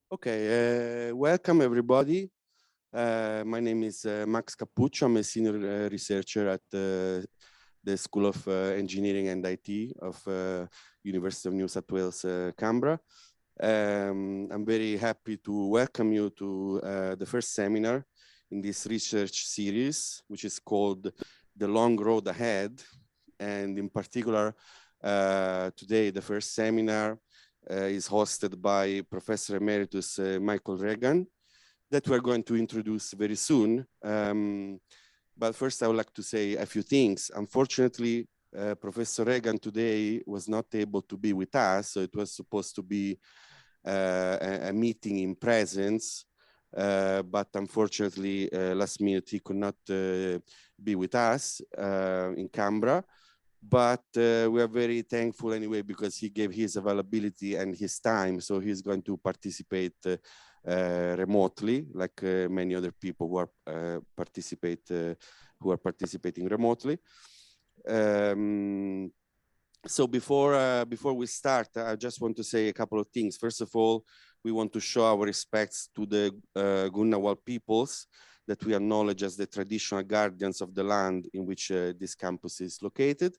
Okay, welcome everybody. My name is Max Cappuccio. I'm a senior researcher at the School of Engineering and IT of University of New South Wales, Canberra. I'm very happy to welcome you to the first seminar in this research series, which is called The Long Road Ahead. And in particular, today, the first seminar is hosted by Professor Emeritus Michael Regan, that we're going to introduce very soon. But first, I would like to say a few things. Unfortunately, Professor Regan today was not able to be with us, so it was supposed to be a meeting in presence, but unfortunately, last minute he could not be with us in Canberra. But we are very thankful anyway, because he gave his availability and his time. So he's going to participate remotely, like many other people who are participating remotely. So before we start, I just want to say a couple of things. First of all, we want to show our respects to the Ngunnawal peoples that we acknowledge as the traditional guardians of the land in which this campus is located.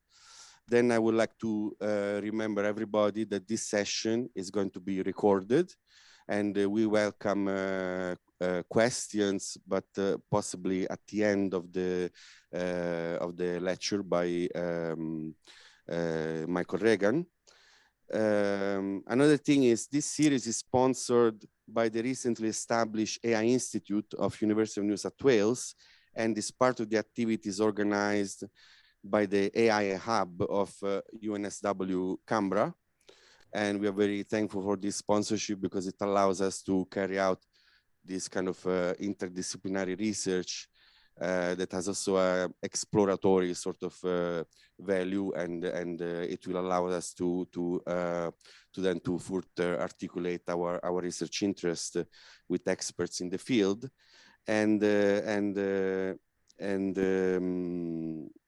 Then I would like to remember everybody that this session is going to be recorded, and we welcome questions, but possibly at the end of the lecture by Michael Regan. Another thing is this series is sponsored by the recently established AI Institute of University of New South Wales, and is part of the activities organized by the AI Hub of UNSW Canberra. And we are very thankful for this sponsorship, because it allows us to carry out this kind of interdisciplinary research that has also an exploratory sort of value, and it will allow us to then further articulate our research interest with experts in the field, and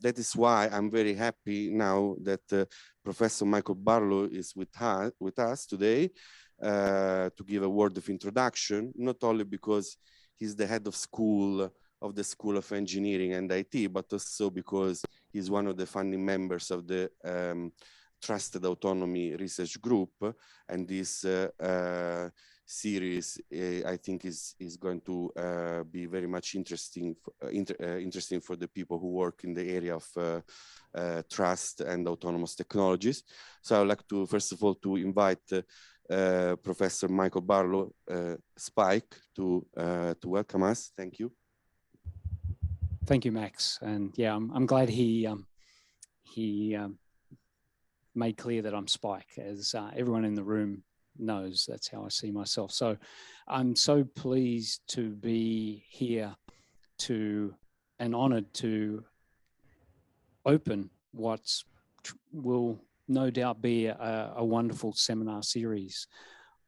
that is why I'm very happy now that Professor Michael Barlow is with us today to give a word of introduction, not only because he's the head of the School of Engineering and IT, but also because he's one of the founding members of the Trusted Autonomy Research Group. And this series, I think, is going to be very much interesting for the people who work in the area of trust and autonomous technologies. So I would like to, first of all, to invite Professor Michael Barlow, Spike, to welcome us. Thank you. Thank you, Max. And yeah, I'm glad he made clear that I'm Spike, as everyone in the room knows that's how I see myself. So I'm so pleased to be here and honored to open what will no doubt be a wonderful seminar series.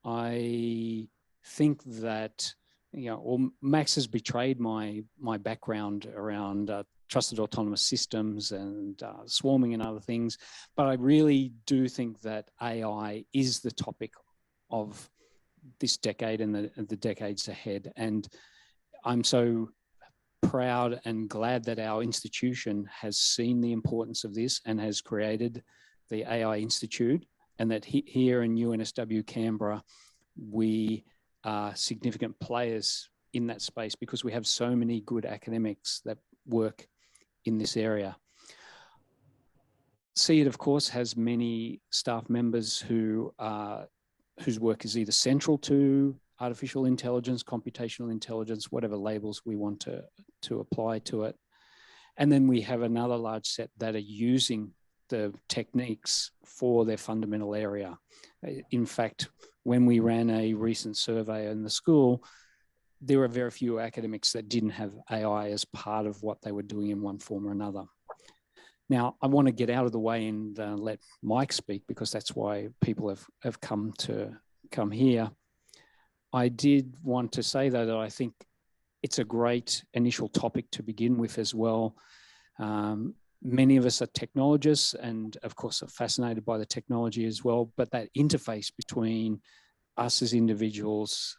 I think that, Max has betrayed my background around trusted autonomous systems and swarming and other things, but I really do think that AI is the topic of this decade and the decades ahead. And I'm so proud and glad that our institution has seen the importance of this and has created the AI Institute, and that here in UNSW Canberra, we are significant players in that space, because we have so many good academics that work in this area. CEID, of course, has many staff members whose work is either central to artificial intelligence, computational intelligence, whatever labels we want to apply to it. And then we have another large set that are using the techniques for their fundamental area. In fact, when we ran a recent survey in the school, there were very few academics that didn't have AI as part of what they were doing in one form or another. Now, I want to get out of the way and let Mike speak, because that's why people have come here. I did want to say, though, that I think it's a great initial topic to begin with as well. Many of us are technologists and, of course, are fascinated by the technology as well. But that interface between us as individuals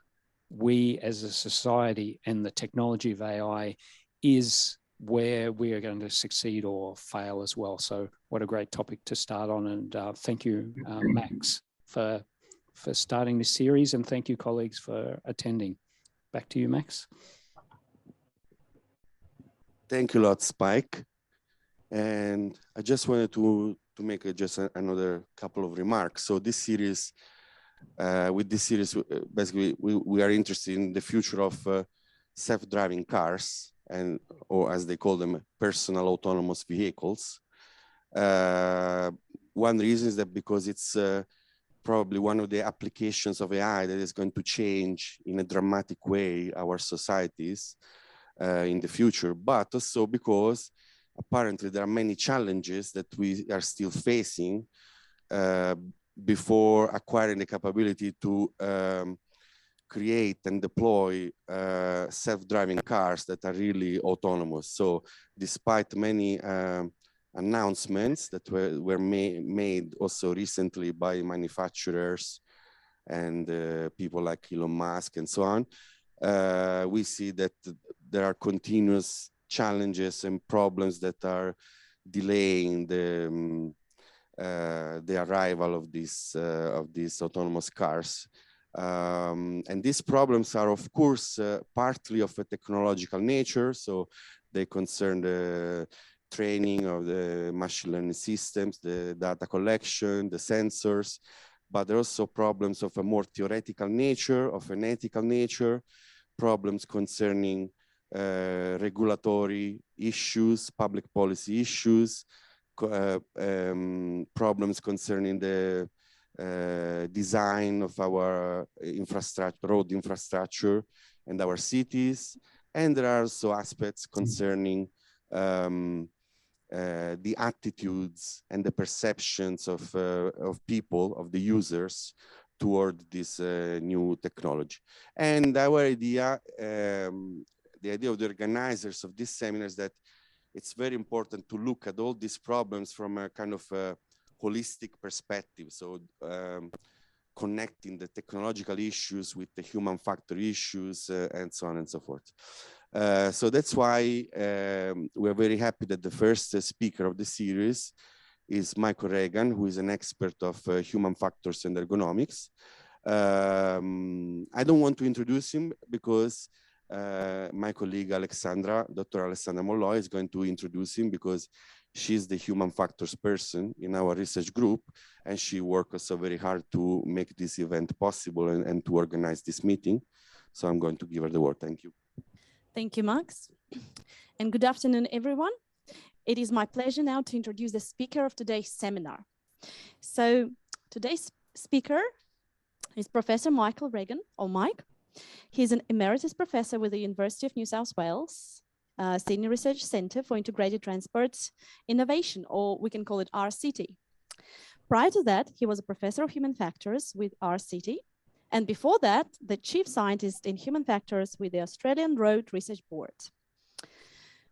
we as a society and the technology of AI is where we are going to succeed or fail as well. So what a great topic to start on. And thank you, Max, for starting this series, and thank you, colleagues, for attending. Back to you, Max. Thank you a lot, Spike. And I just wanted to make another couple of remarks. So this series, with this series, basically we are interested in the future of self-driving cars, and or as they call them, personal autonomous vehicles. One reason is that because it's probably one of the applications of AI that is going to change in a dramatic way our societies in the future, but also because apparently there are many challenges that we are still facing before acquiring the capability to create and deploy self-driving cars that are really autonomous. So despite many announcements that were made also recently by manufacturers and people like Elon Musk and so on, we see that there are continuous challenges and problems that are delaying the arrival of these autonomous cars. And these problems are, of course, partly of a technological nature. So they concern the training of the machine learning systems, the data collection, the sensors, but there are also problems of a more theoretical nature, of an ethical nature, problems concerning regulatory issues, public policy issues, problems concerning the design of our infrastructure, road infrastructure and our cities. And there are also aspects concerning the attitudes and the perceptions of people, of the users, toward this new technology. And our idea, the idea of the organizers of this seminar is that it's very important to look at all these problems from a kind of a holistic perspective. So connecting the technological issues with the human factor issues and so on and so forth. So that's why we're very happy that the first speaker of the series is Michael Regan, who is an expert of human factors and ergonomics. I don't want to introduce him because my colleague Dr. Alessandra Molloy is going to introduce him because she's the human factors person in our research group, and she worked also very hard to make this event possible and to organize this meeting. So I'm going to give her the word. Thank you. Thank you, Max. And good afternoon, everyone. It is my pleasure now to introduce the speaker of today's seminar. So today's speaker is Professor Michael Regan, or Mike. He's an emeritus professor with the University of New South Wales, Senior Research Centre for Integrated Transport Innovation, or we can call it RCT. Prior to that, he was a professor of human factors with RCT. And before that, the chief scientist in human factors with the Australian Road Research Board.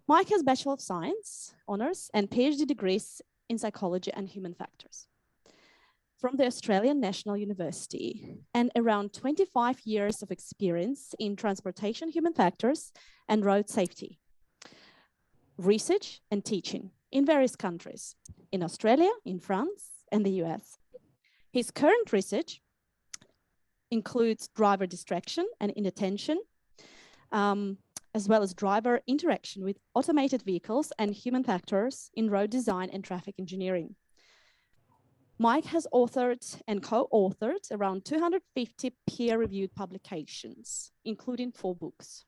Mike has Bachelor of Science honours and PhD degrees in psychology and human factors from the Australian National University, and around 25 years of experience in transportation, human factors, and road safety, research and teaching in various countries, in Australia, in France, and the US. His current research includes driver distraction and inattention, as well as driver interaction with automated vehicles and human factors in road design and traffic engineering. Mike has authored and co-authored around 250 peer-reviewed publications, including 4 books.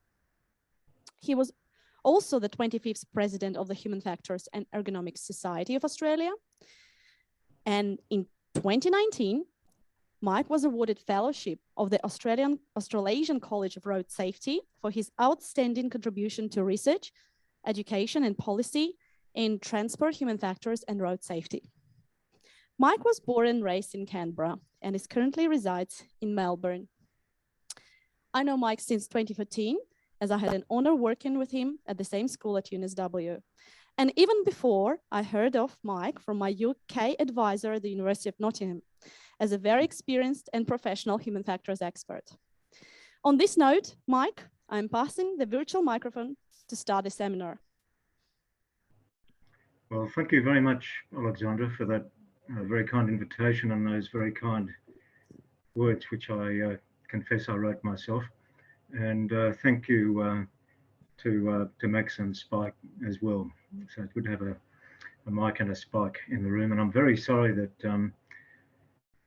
He was also the 25th president of the Human Factors and Ergonomic Society of Australia. And in 2019, Mike was awarded fellowship of the Australasian College of Road Safety for his outstanding contribution to research, education, and policy in transport, human factors, and road safety. Mike was born and raised in Canberra and is currently resides in Melbourne. I know Mike since 2014, as I had an honor working with him at the same school at UNSW. And even before, I heard of Mike from my UK advisor at the University of Nottingham as a very experienced and professional human factors expert. On this note, Mike, I'm passing the virtual microphone to start the seminar. Well, thank you very much, Alexandra, for that very kind invitation and those very kind words, which I confess I wrote myself. And thank you to Max and Spike as well. So it's good to have a Mike and a Spike in the room. And I'm very sorry that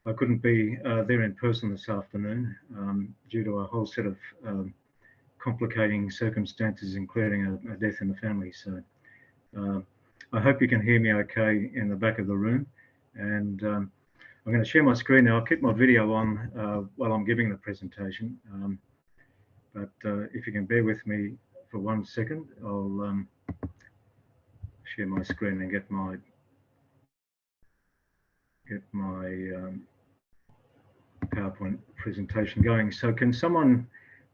I couldn't be there in person this afternoon due to a whole set of complicating circumstances, including a death in the family. So I hope you can hear me okay in the back of the room. And I'm going to share my screen now. I'll keep my video on while I'm giving the presentation. But if you can bear with me for 1 second, I'll share my screen and get my PowerPoint presentation going. So can someone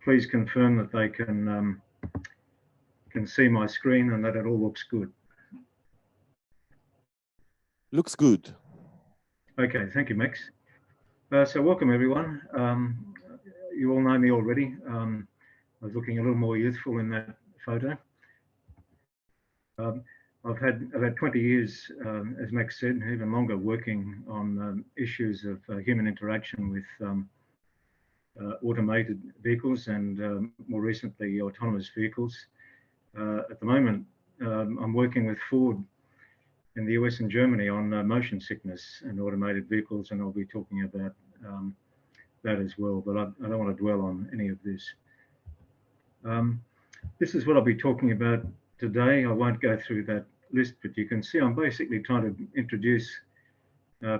please confirm that they can see my screen and that it all looks good? Looks good. Okay, thank you, Max. So welcome everyone. You all know me already. I was looking a little more youthful in that photo. I've had 20 years, as Max said, even longer, working on issues of human interaction with automated vehicles and more recently autonomous vehicles. At the moment, I'm working with Ford in the US and Germany on motion sickness and automated vehicles, and I'll be talking about that as well, but I don't want to dwell on any of this. This is what I'll be talking about today. I won't go through that list, but you can see I'm basically trying to introduce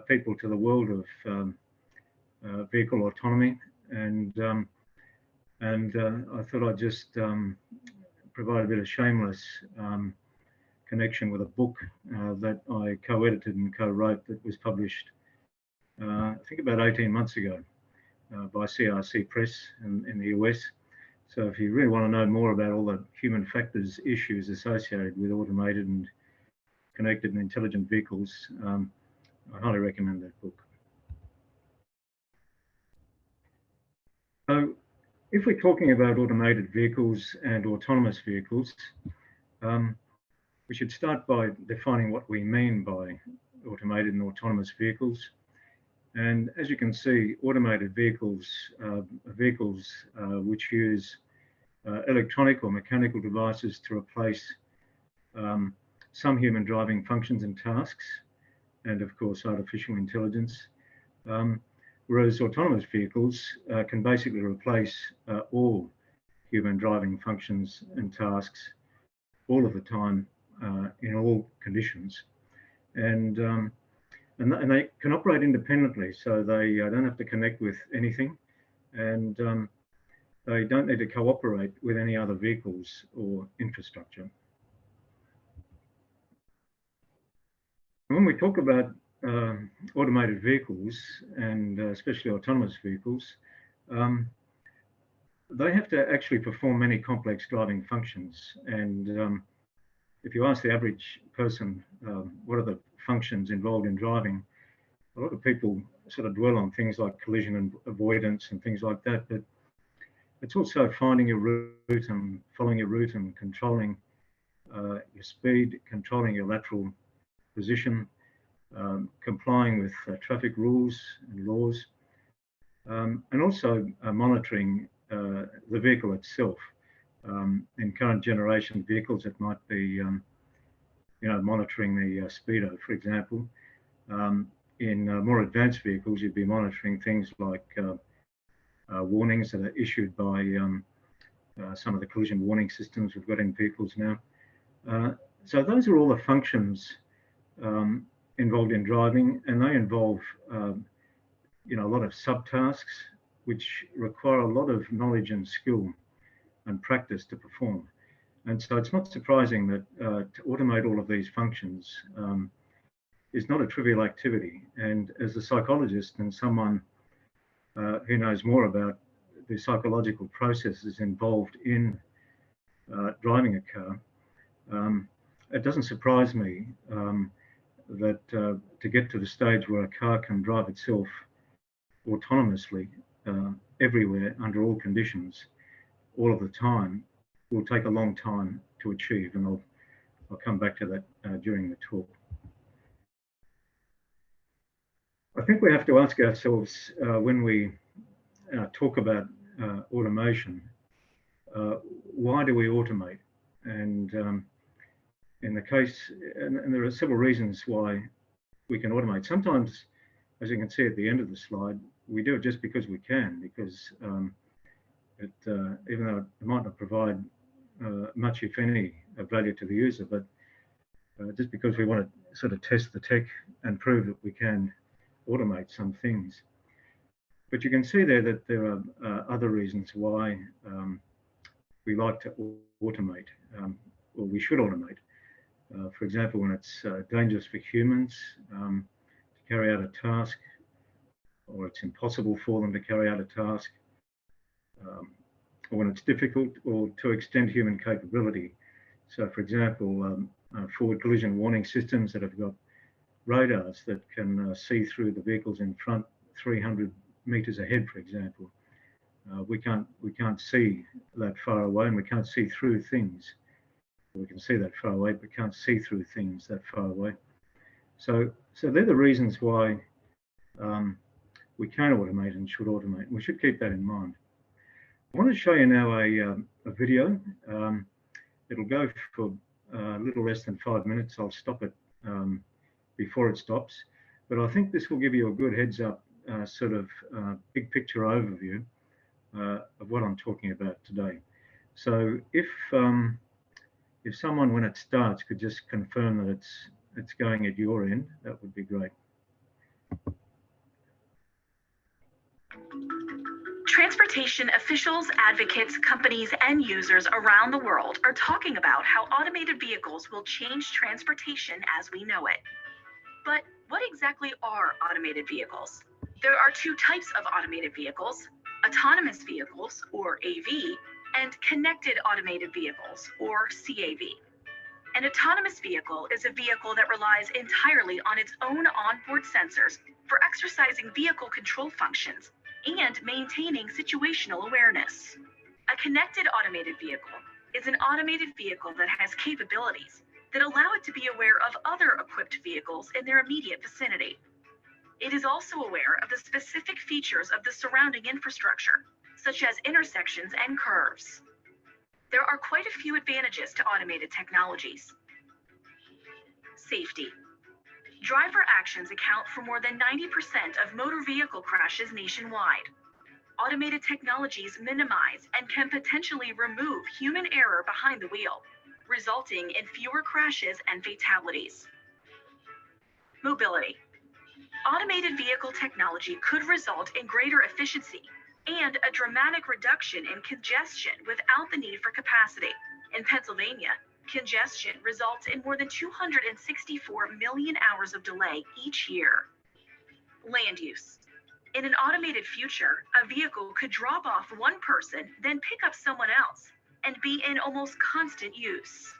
people to the world of vehicle autonomy, and I thought I'd just provide a bit of shameless connection with a book that I co-edited and co-wrote that was published, I think about 18 months ago by CRC Press in the US. So if you really want to know more about all the human factors issues associated with automated and connected and intelligent vehicles, I highly recommend that book. So if we're talking about automated vehicles and autonomous vehicles, we should start by defining what we mean by automated and autonomous vehicles. And as you can see, automated vehicles are vehicles which use electronic or mechanical devices to replace some human driving functions and tasks, and of course artificial intelligence. Whereas autonomous vehicles can basically replace all human driving functions and tasks all of the time in all conditions. And they can operate independently, so they don't have to connect with anything, and they don't need to cooperate with any other vehicles or infrastructure. When we talk about automated vehicles, and especially autonomous vehicles, they have to actually perform many complex driving functions. And if you ask the average person, what are the functions involved in driving, a lot of people sort of dwell on things like collision and avoidance and things like that, but it's also finding your route and following your route and controlling your speed, controlling your lateral position, complying with traffic rules and laws, and also monitoring the vehicle itself. In current generation vehicles, it might be monitoring the speedo, for example. In more advanced vehicles, you'd be monitoring things like warnings that are issued by some of the collision warning systems we've got in vehicles now. So those are all the functions involved in driving, and they involve a lot of subtasks which require a lot of knowledge and skill and practice to perform. And so it's not surprising that to automate all of these functions is not a trivial activity. And as a psychologist and someone who knows more about the psychological processes involved in driving a car, it doesn't surprise me that to get to the stage where a car can drive itself autonomously, everywhere under all conditions all of the time will take a long time to achieve, and I'll come back to that during the talk. I think we have to ask ourselves when we talk about automation, why do we automate? And in the case, and there are several reasons why we can automate. Sometimes, as you can see at the end of the slide, we do it just because we can, because even though it might not provide much, if any, value to the user, but just because we want to sort of test the tech and prove that we can automate some things. But you can see there that there are other reasons why we like to automate, or we should automate. For example, when it's dangerous for humans to carry out a task, or it's impossible for them to carry out a task, or when it's difficult, or to extend human capability. So, for example, forward collision warning systems that have got radars that can see through the vehicles in front 300 meters ahead, for example. We can't see that far away, and we can't see through things. We can see that far away, but can't see through things that far away. So they're the reasons why we can automate and should automate. We should keep that in mind. I want to show you now a video. It'll go for a little less than 5 minutes. I'll stop it before it stops. But I think this will give you a good heads up, sort of big picture overview of what I'm talking about today. So if someone, when it starts, could just confirm that it's going at your end, that would be great. Transportation officials, advocates, companies, and users around the world are talking about how automated vehicles will change transportation as we know it. But what exactly are automated vehicles? There are two types of automated vehicles: autonomous vehicles, or AV, and connected automated vehicles, or CAV. An autonomous vehicle is a vehicle that relies entirely on its own onboard sensors for exercising vehicle control functions and maintaining situational awareness. A connected automated vehicle is an automated vehicle that has capabilities that allow it to be aware of other equipped vehicles in their immediate vicinity. It is also aware of the specific features of the surrounding infrastructure, such as intersections and curves. There are quite a few advantages to automated technologies. Safety. Driver actions account for more than 90% of motor vehicle crashes nationwide. Automated technologies minimize and can potentially remove human error behind the wheel, resulting in fewer crashes and fatalities. Mobility. Automated vehicle technology could result in greater efficiency and a dramatic reduction in congestion without the need for capacity. In Pennsylvania, congestion results in more than 264 million hours of delay each year. Land use. In an automated future, a vehicle could drop off one person, then pick up someone else, and be in almost constant use.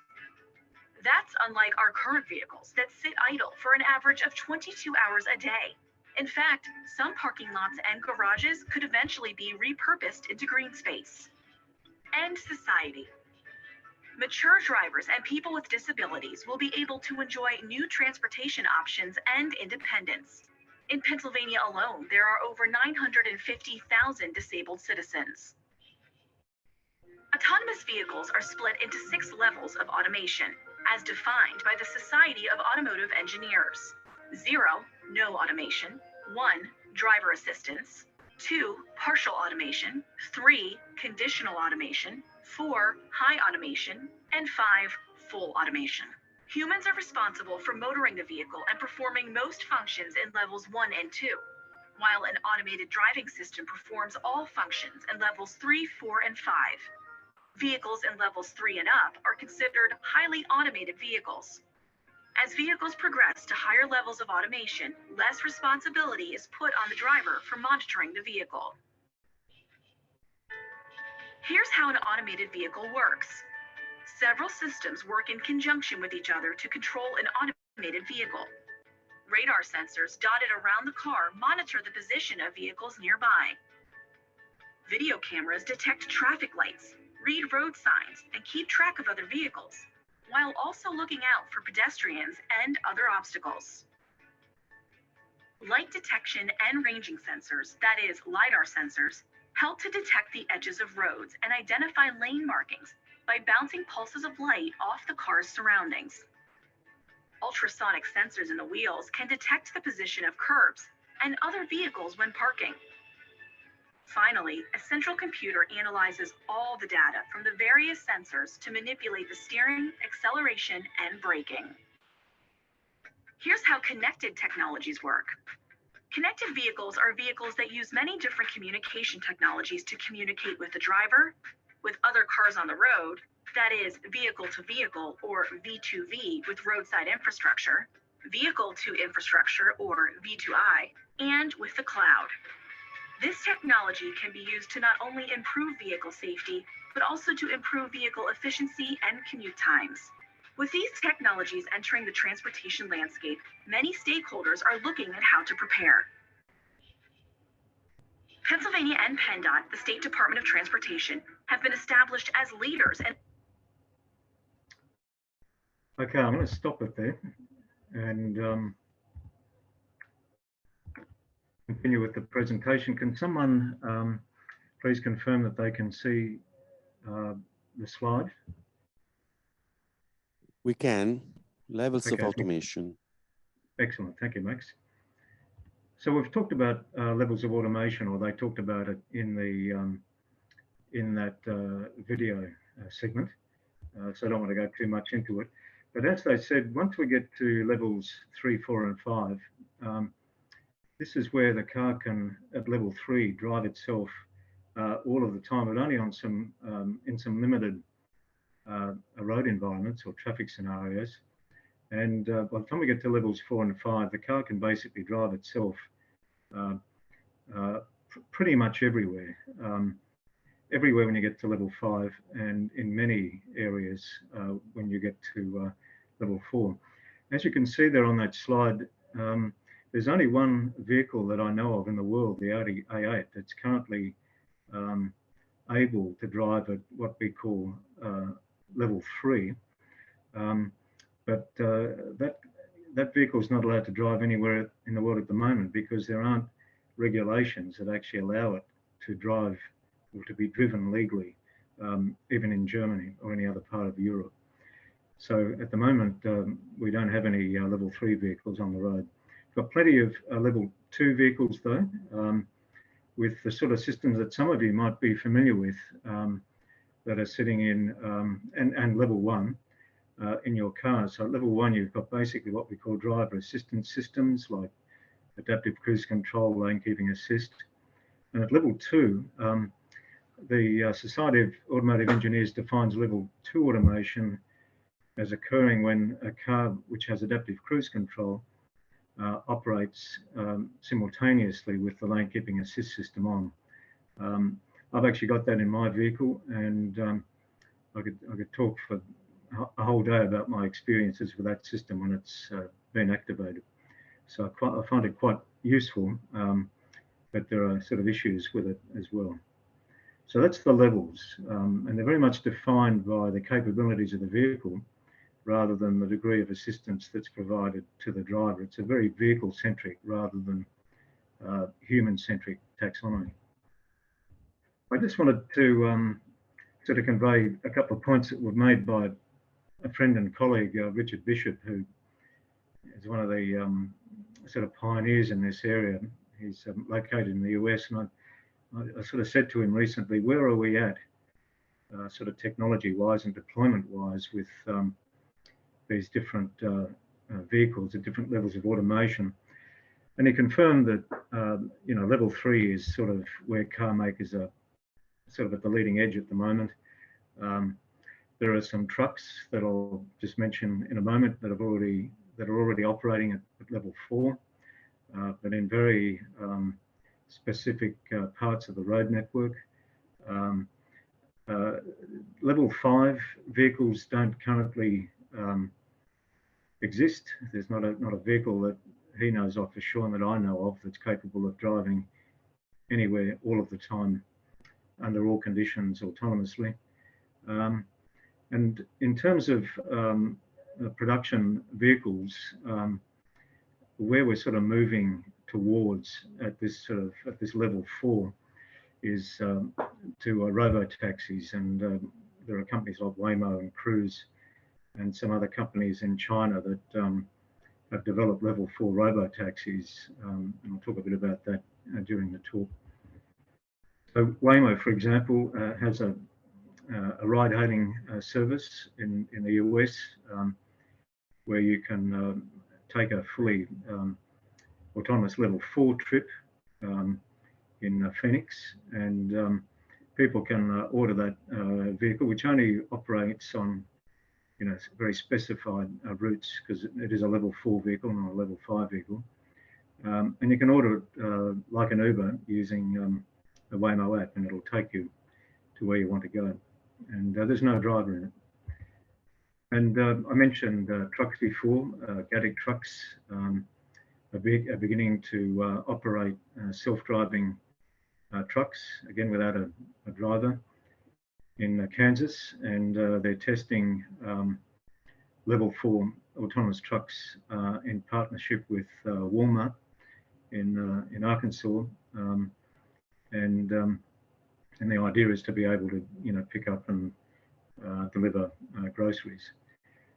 That's unlike our current vehicles that sit idle for an average of 22 hours a day. In fact, some parking lots and garages could eventually be repurposed into green space. And society. Mature drivers and people with disabilities will be able to enjoy new transportation options and independence. In Pennsylvania alone, there are over 950,000 disabled citizens. Autonomous vehicles are split into 6 levels of automation, as defined by the Society of Automotive Engineers. 0, no automation. 1, driver assistance. 2, partial automation. 3, conditional automation. 4, high automation. And 5, full automation. Humans are responsible for motoring the vehicle and performing most functions in levels 1 and 2, while an automated driving system performs all functions in levels 3, 4, and 5. Vehicles in levels 3 and up are considered highly automated vehicles. As vehicles progress to higher levels of automation, less responsibility is put on the driver for monitoring the vehicle. Here's how an automated vehicle works. Several systems work in conjunction with each other to control an automated vehicle. Radar sensors dotted around the car monitor the position of vehicles nearby. Video cameras detect traffic lights, read road signs, and keep track of other vehicles, while also looking out for pedestrians and other obstacles. Light detection and ranging sensors, that is, LiDAR sensors, help to detect the edges of roads and identify lane markings by bouncing pulses of light off the car's surroundings. Ultrasonic sensors in the wheels can detect the position of curbs and other vehicles when parking. Finally, a central computer analyzes all the data from the various sensors to manipulate the steering, acceleration, and braking. Here's how connected technologies work. Connected vehicles are vehicles that use many different communication technologies to communicate with the driver, with other cars on the road, that is, vehicle to vehicle or V2V with roadside infrastructure, vehicle to infrastructure or V2I, and with the cloud. This technology can be used to not only improve vehicle safety, but also to improve vehicle efficiency and commute times. With these technologies entering the transportation landscape, many stakeholders are looking at how to prepare. Pennsylvania and PennDOT, the State Department of Transportation, have been established as leaders and Okay, I'm going to stop it there and continue with the presentation. Can someone please confirm that they can see the slide? We can. Levels of Okay. automation. Excellent, thank you, Max. So we've talked about levels of automation, or they talked about it in the in that video segment. So I don't want to go too much into it. But as they said, once we get to levels 3, 4, and 5, this is where the car can, at level 3, drive itself all of the time, but only on some in some limited road environments or traffic scenarios. And by the time we get to levels 4 and 5, the car can basically drive itself pretty much everywhere. Everywhere when you get to level 5, and in many areas when you get to level 4. As you can see there on that slide, there's only one vehicle that I know of in the world, the Audi A8, that's currently able to drive at what we call level 3. But that vehicle is not allowed to drive anywhere in the world at the moment because there aren't regulations that actually allow it to drive or to be driven legally, even in Germany or any other part of Europe. So at the moment, we don't have any level 3 vehicles on the road. Got plenty of level 2 vehicles though, with the sort of systems that some of you might be familiar with that are sitting in, and level 1 in your car. So at level 1, you've got basically what we call driver assistance systems like adaptive cruise control, lane keeping assist. And at level 2, the Society of Automotive Engineers defines level 2 automation as occurring when a car which has adaptive cruise control operates simultaneously with the lane keeping assist system on. I've actually got that in my vehicle, and I could talk for a whole day about my experiences with that system when it's been activated. So I find it quite useful, but there are sort of issues with it as well. So that's the levels, and they're very much defined by the capabilities of the vehicle rather than the degree of assistance that's provided to the driver. It's a very vehicle-centric rather than human-centric taxonomy. I just wanted to sort of convey a couple of points that were made by a friend and colleague, Richard Bishop, who is one of the sort of pioneers in this area. He's located in the US, and I sort of said to him recently, where are we at sort of technology-wise and deployment-wise with these different vehicles at different levels of automation? And he confirmed that, you know, level 3 is sort of where car makers are sort of at the leading edge at the moment. There are some trucks that I'll just mention in a moment that are already operating at level 4, but in very specific parts of the road network. Level 5 vehicles don't currently exist. There's not a vehicle that he knows of for sure and that I know of that's capable of driving anywhere all of the time under all conditions autonomously. And in terms of production vehicles, where we're sort of moving towards at this level 4 is to robo-taxis, and there are companies like Waymo and Cruise and some other companies in China that have developed level 4 robo-taxis, and I'll talk a bit about that during the talk. So Waymo, for example, has a ride-hailing service in the US where you can take a fully autonomous level 4 trip in Phoenix, and people can order that vehicle, which only operates on very specified routes, because it is a level 4 vehicle, not a level 5 vehicle. And you can order it like an Uber using the Waymo app, and it'll take you to where you want to go. And there's no driver in it. And I mentioned trucks before. Gatic trucks are beginning to operate self-driving trucks, again without a driver, in Kansas, and they're testing level 4 autonomous trucks in partnership with Walmart in Arkansas, and the idea is to be able to pick up and deliver groceries.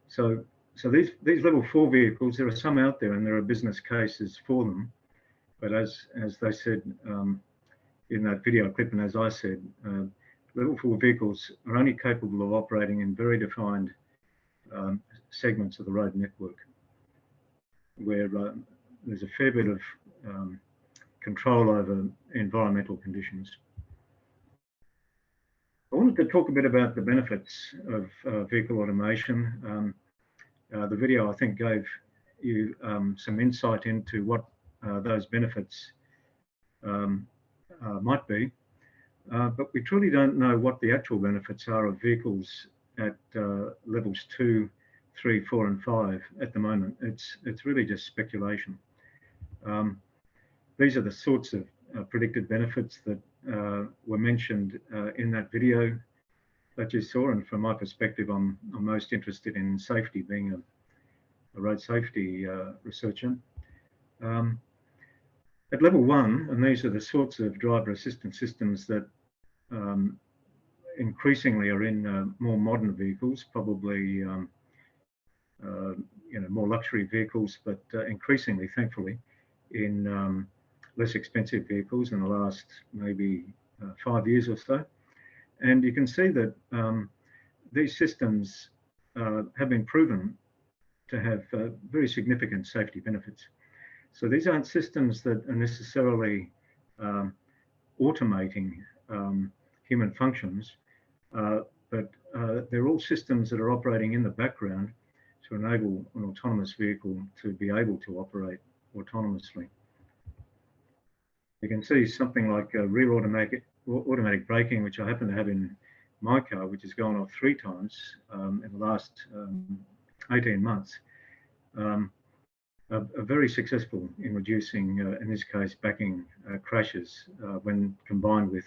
So these level 4 vehicles, there are some out there, and there are business cases for them, but as they said in that video clip, and as I said, level 4 vehicles are only capable of operating in very defined segments of the road network, where there's a fair bit of control over environmental conditions. I wanted to talk a bit about the benefits of vehicle automation. The video, I think, gave you some insight into what those benefits might be, but we truly don't know what the actual benefits are of vehicles at levels 2, 3, 4, and 5 at the moment. It's really just speculation. These are the sorts of predicted benefits that were mentioned in that video that you saw, and from my perspective, I'm most interested in safety, being a road safety researcher. At level 1, and these are the sorts of driver assistance systems that increasingly are in more modern vehicles, probably more luxury vehicles, but increasingly, thankfully, in less expensive vehicles in the last maybe 5 years or so. And you can see that these systems have been proven to have very significant safety benefits. So these aren't systems that are necessarily automating human functions, but they're all systems that are operating in the background to enable an autonomous vehicle to be able to operate autonomously. You can see something like rear automatic braking, which I happen to have in my car, which has gone off 3 times in the last 18 months, are very successful in reducing, in this case, backing crashes when combined with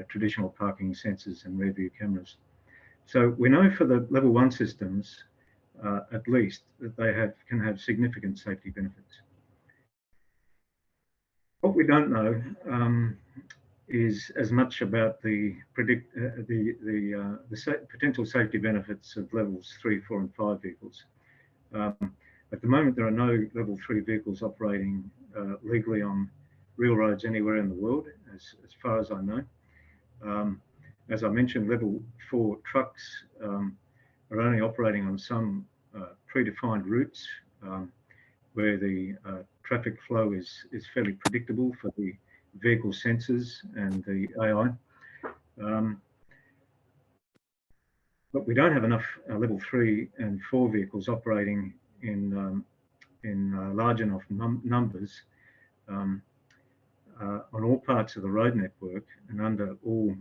traditional parking sensors and rear view cameras. So we know for the level 1 systems, at least, that they can have significant safety benefits. What we don't know is as much about the potential safety benefits of levels 3, 4, and 5 vehicles. At the moment, there are no level 3 vehicles operating legally on real roads anywhere in the world, as far as I know. As I mentioned, level 4 trucks are only operating on some predefined routes where the traffic flow is fairly predictable for the vehicle sensors and the AI. But we don't have enough level 3 and 4 vehicles operating in large enough numbers on all parts of the road network and under all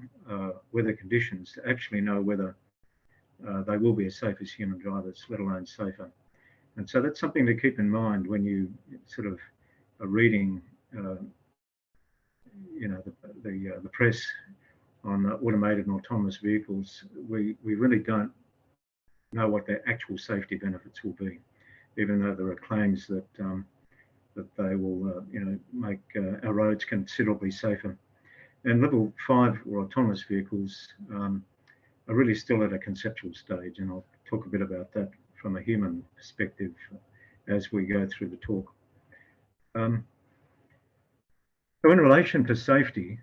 weather conditions to actually know whether they will be as safe as human drivers, let alone safer. And so that's something to keep in mind when you sort of are reading the press on automated and autonomous vehicles, we really don't know what their actual safety benefits will be, even though there are claims that that they will make our roads considerably safer. And level 5 or autonomous vehicles are really still at a conceptual stage, and I'll talk a bit about that from a human perspective as we go through the talk. So in relation to safety,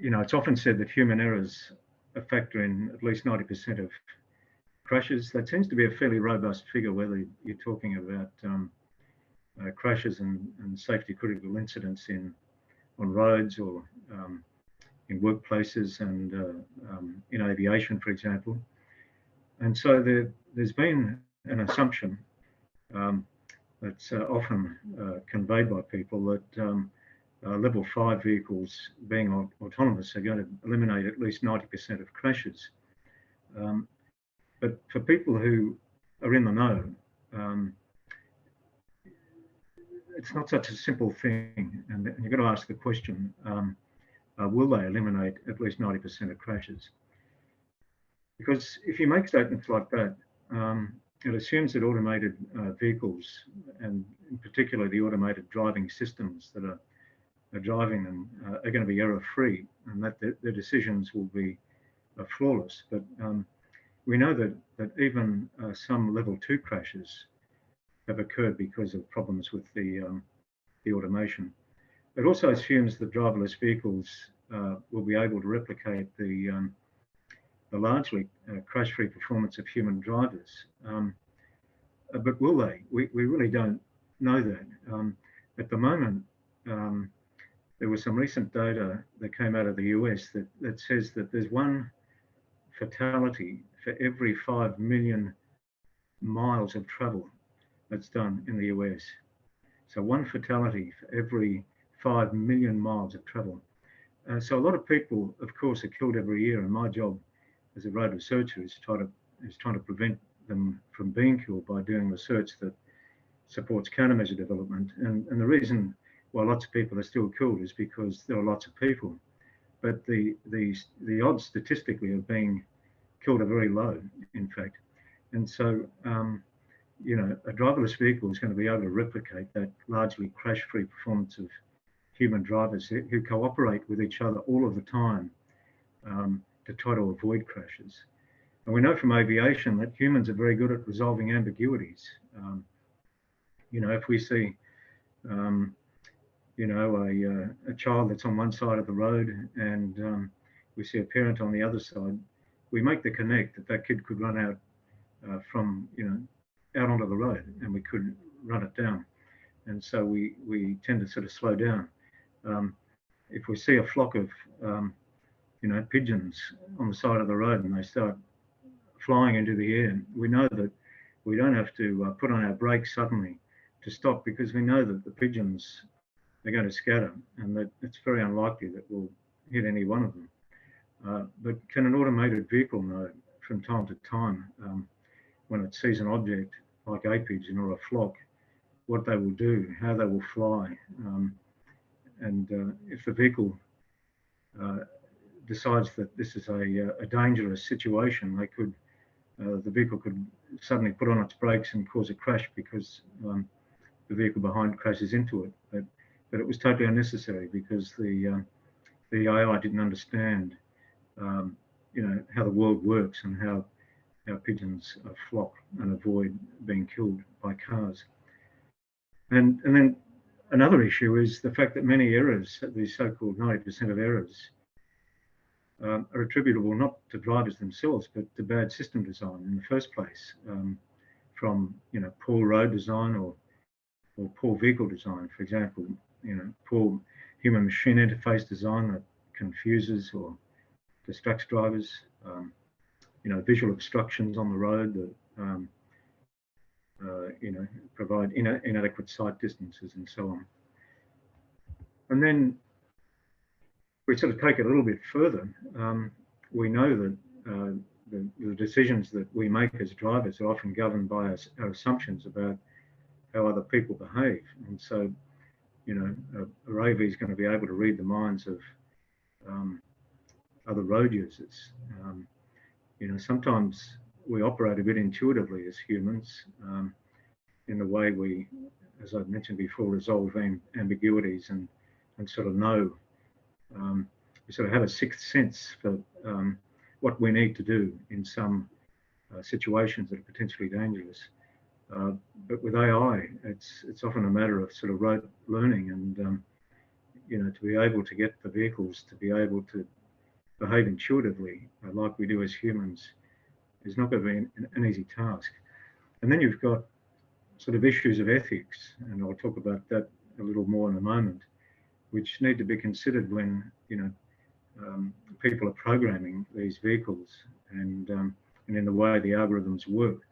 it's often said that human errors factor in at least 90% of crashes. That seems to be a fairly robust figure, whether you're talking about crashes and safety critical incidents on roads or in workplaces and in aviation, for example. And so there's been an assumption that's often conveyed by people that level 5 vehicles being autonomous are going to eliminate at least 90% of crashes. But for people who are in the know, it's not such a simple thing, and you've got to ask the question, will they eliminate at least 90% of crashes? Because if you make statements like that, it assumes that automated vehicles, and in particular the automated driving systems that are driving them, are going to be error-free, and that their decisions will be flawless. But we know that even some level 2 crashes have occurred because of problems with the automation. It also assumes that driverless vehicles will be able to replicate the largely crash-free performance of human drivers. But will they? We really don't know that. At the moment, there was some recent data that came out of the US that says that there's one fatality for every 5 million miles of travel that's done in the US. So one fatality for every 5 million miles of travel. So a lot of people, of course, are killed every year, and my job as a road researcher is trying to prevent them from being killed by doing research that supports countermeasure development. And the reason why lots of people are still killed is because there are lots of people, but the odds statistically of being killed are very low, in fact. And so, a driverless vehicle is going to be able to replicate that largely crash-free performance of human drivers who cooperate with each other all of the time to try to avoid crashes. And we know from aviation that humans are very good at resolving ambiguities. If we see, a child that's on one side of the road and we see a parent on the other side, we make the connect that kid could run out from, out onto the road, and we could run it down. And so we tend to sort of slow down. If we see a flock of, pigeons on the side of the road and they start flying into the air, we know that we don't have to put on our brakes suddenly to stop, because we know that the pigeons are going to scatter and that it's very unlikely that we'll hit any one of them. But can an automated vehicle know from time to time when it sees an object like a pigeon or a flock, what they will do, how they will fly? And if the vehicle decides that this is a dangerous situation, the vehicle could suddenly put on its brakes and cause a crash because the vehicle behind crashes into it. But it was totally unnecessary because the AI didn't understand, how the world works and how pigeons flock and avoid being killed by cars. And then another issue is the fact that many errors, these so-called 90% of errors, are attributable not to drivers themselves, but to bad system design in the first place, from poor road design or poor vehicle design. For example, poor human-machine interface design that confuses or distracts drivers. Visual obstructions on the road that provide inadequate sight distances and so on. And then we sort of take it a little bit further. We know that the decisions that we make as drivers are often governed by our assumptions about how other people behave. And so, you know, a AV is going to be able to read the minds of other road users. You know, sometimes we operate a bit intuitively as humans in the way we, as I've mentioned before, resolve ambiguities and sort of know. We sort of have a sixth sense for what we need to do in some situations that are potentially dangerous. But with AI, it's often a matter of sort of rote learning, and you know, to be able to get the vehicles to be able to behave intuitively like we do as humans is not going to be an easy task. And then you've got sort of issues of ethics, and I'll talk about that a little more in a moment, which need to be considered when, you know, people are programming these vehicles and in the way the algorithms work.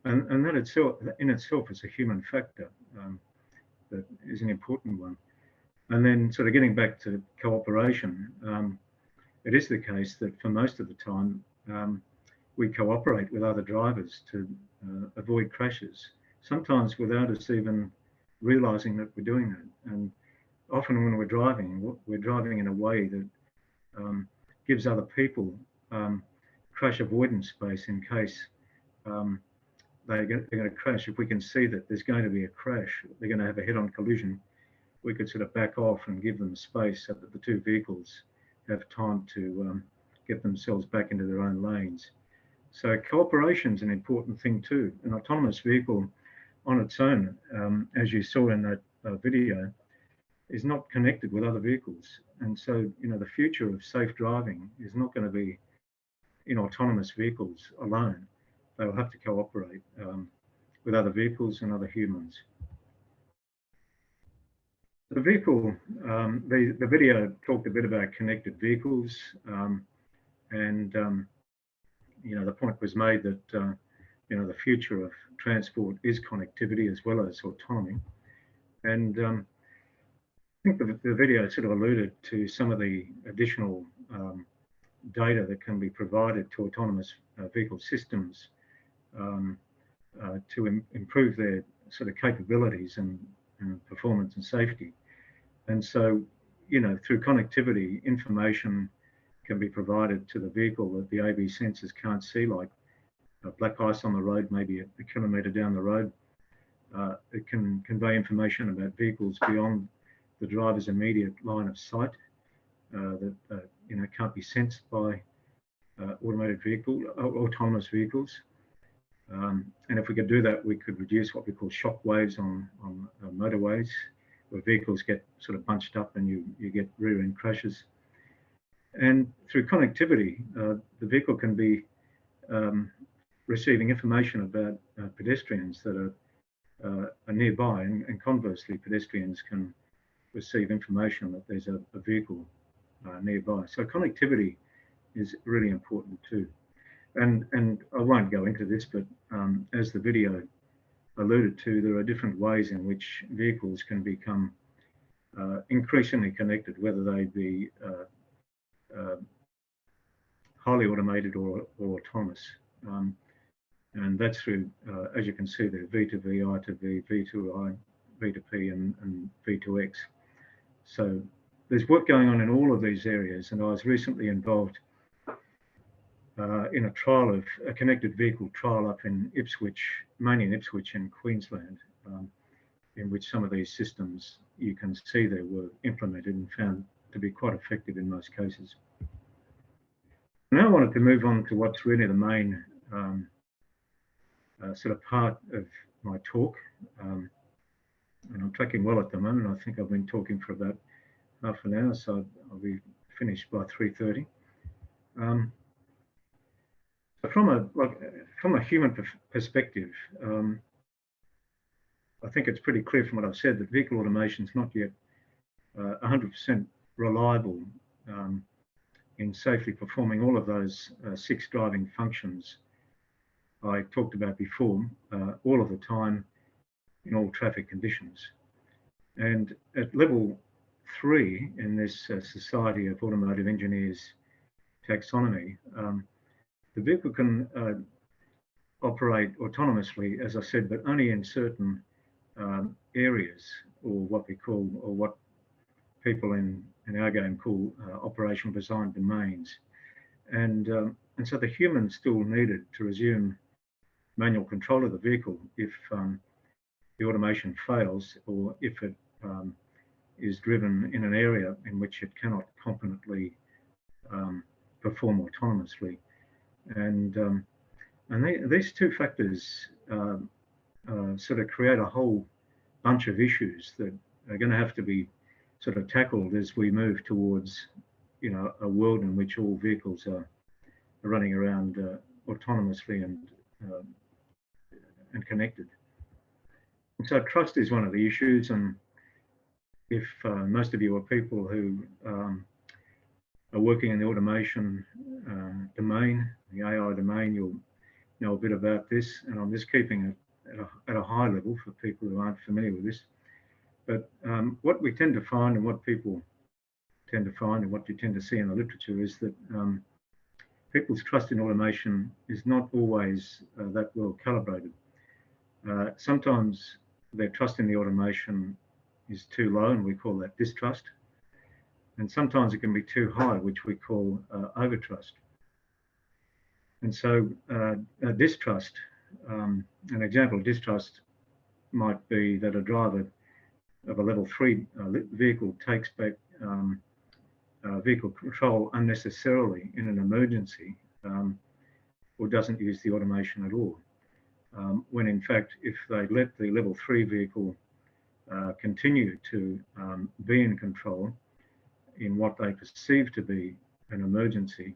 And that itself, in itself, is a human factor that is an important one. And then sort of getting back to cooperation, it is the case that for most of the time, we cooperate with other drivers to avoid crashes, sometimes without us even realizing that we're doing that. And often when we're driving in a way that gives other people crash avoidance space in case they're going to crash. If we can see that there's going to be a crash, they're going to have a head-on collision, we could sort of back off and give them space so that the two vehicles have time to get themselves back into their own lanes. So cooperation is an important thing too. An autonomous vehicle on its own, as you saw in that video, is not connected with other vehicles. And so, you know, the future of safe driving is not going to be in autonomous vehicles alone. They will have to cooperate with other vehicles and other humans. The vehicle, the video talked a bit about connected vehicles, and you know, the point was made that you know, the future of transport is connectivity as well as autonomy. And I think the video sort of alluded to some of the additional data that can be provided to autonomous vehicle systems to improve their sort of capabilities and performance and safety. And so, you know, through connectivity, information can be provided to the vehicle that the AV sensors can't see, like black ice on the road, maybe a kilometre down the road. It can convey information about vehicles beyond the driver's immediate line of sight that you know, can't be sensed by autonomous vehicles. And if we could do that, we could reduce what we call shock waves on motorways, where vehicles get sort of bunched up and you get rear-end crashes. And through connectivity, the vehicle can be receiving information about pedestrians that are nearby, and conversely, pedestrians can receive information that there's a vehicle nearby. So connectivity is really important too. And I won't go into this, but as the video alluded to, there are different ways in which vehicles can become increasingly connected, whether they be highly automated or autonomous. And that's through, as you can see there, V2V, I2V, V2I, V2P, and V2X. So there's work going on in all of these areas, and I was recently involved in a trial of a connected vehicle trial up in Ipswich, mainly in Ipswich in Queensland, in which some of these systems you can see there were implemented and found to be quite effective in most cases. Now I wanted to move on to what's really the main sort of part of my talk. And I'm tracking well at the moment. I think I've been talking for about half an hour, so I'll be finished by 3:30. From a human perspective, I think it's pretty clear from what I've said that vehicle automation is not yet 100% reliable in safely performing all of those 6 driving functions I talked about before, all of the time in all traffic conditions. And at level 3 in this Society of Automotive Engineers taxonomy, the vehicle can operate autonomously, as I said, but only in certain areas, or what we call, or what people in our game call operational design domains. And so the human still needed to resume manual control of the vehicle if the automation fails, or if it is driven in an area in which it cannot competently perform autonomously. And these two factors sort of create a whole bunch of issues that are going to have to be sort of tackled as we move towards, you know, a world in which all vehicles are running around autonomously and connected. And so trust is one of the issues, and if most of you are people who are working in the automation domain, the AI domain, you'll know a bit about this, and I'm just keeping it at a high level for people who aren't familiar with this. But what we tend to find, and what people tend to find, and what you tend to see in the literature, is that people's trust in automation is not always that well calibrated. Sometimes their trust in the automation is too low, and we call that distrust. And sometimes it can be too high, which we call overtrust. And so distrust, an example of distrust might be that a driver of a level 3 vehicle takes back vehicle control unnecessarily in an emergency, or doesn't use the automation at all. When in fact, if they let the level 3 vehicle continue to be in control in what they perceive to be an emergency,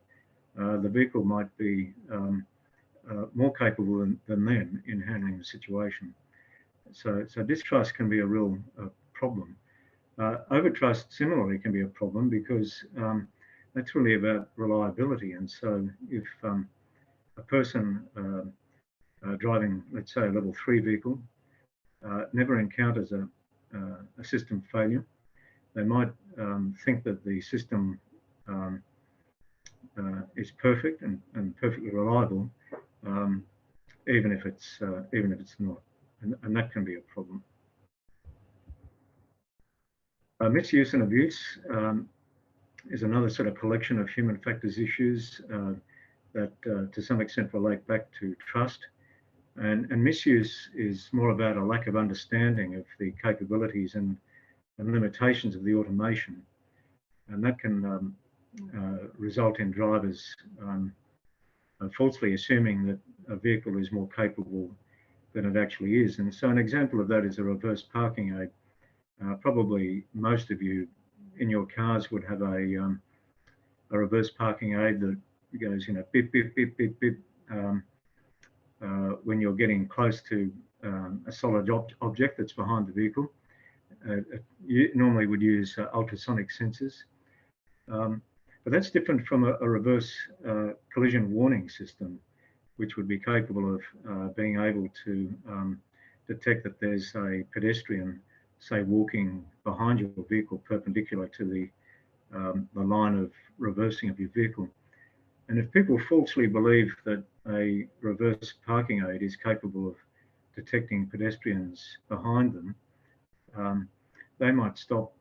the vehicle might be more capable than them in handling the situation. So distrust can be a real problem. Overtrust similarly can be a problem, because that's really about reliability. And so if a person driving, let's say, a level 3 vehicle never encounters a system failure, they might think that the system is perfect and perfectly reliable, even if it's not, and that can be a problem. Misuse and abuse is another sort of collection of human factors issues that to some extent relate back to trust. And misuse is more about a lack of understanding of the capabilities and limitations of the automation. And that can result in drivers falsely assuming that a vehicle is more capable than it actually is. And so an example of that is a reverse parking aid. Probably most of you in your cars would have a reverse parking aid that goes, you know, beep, beep, beep, beep, beep, when you're getting close to a solid object that's behind the vehicle. You normally would use ultrasonic sensors. But that's different from a reverse collision warning system, which would be capable of being able to detect that there's a pedestrian, say, walking behind your vehicle perpendicular to the line of reversing of your vehicle. And if people falsely believe that a reverse parking aid is capable of detecting pedestrians behind them, they might stop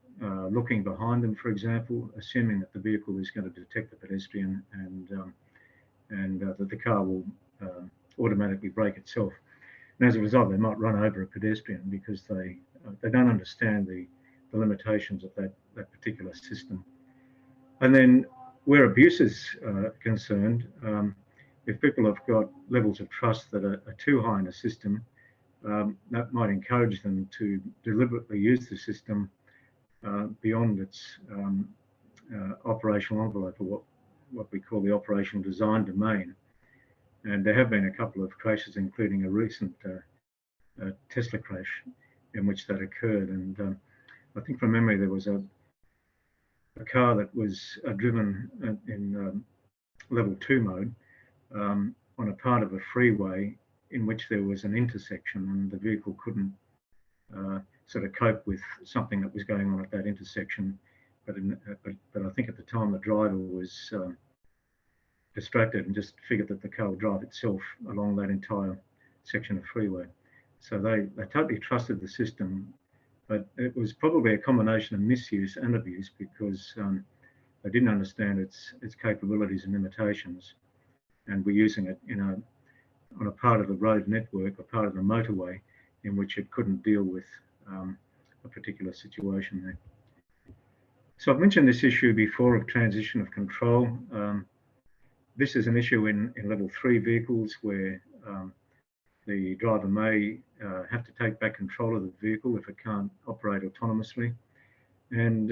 looking behind them, for example, assuming that the vehicle is going to detect the pedestrian and that the car will automatically brake itself. And as a result, they might run over a pedestrian because they don't understand the limitations of that particular system. And then where abuse is concerned, if people have got levels of trust that are too high in a system, that might encourage them to deliberately use the system beyond its operational envelope, or what we call the operational design domain. And there have been a couple of crashes, including a recent Tesla crash in which that occurred. And I think from memory, there was a car that was driven in level 2 mode on a part of a freeway in which there was an intersection, and the vehicle couldn't sort of cope with something that was going on at that intersection. But I think at the time the driver was distracted and just figured that the car would drive itself along that entire section of freeway. So they totally trusted the system, but it was probably a combination of misuse and abuse because they didn't understand its capabilities and limitations, and were using it on a part of the road network, a part of the motorway, in which it couldn't deal with a particular situation there. So I've mentioned this issue before of transition of control. This is an issue in level 3 vehicles where the driver may have to take back control of the vehicle if it can't operate autonomously. And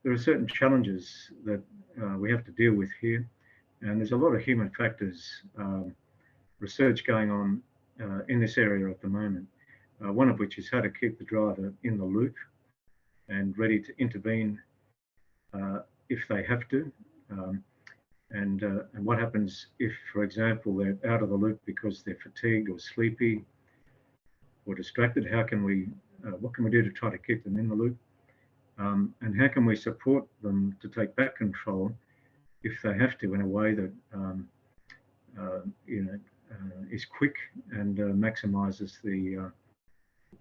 there are certain challenges that we have to deal with here. And there's a lot of human factors research going on in this area at the moment. One of which is how to keep the driver in the loop and ready to intervene if they have to. And what happens if, for example, they're out of the loop because they're fatigued or sleepy or distracted? How can we, what can we do to try to keep them in the loop? And how can we support them to take back control if they have to, in a way that is quick and maximises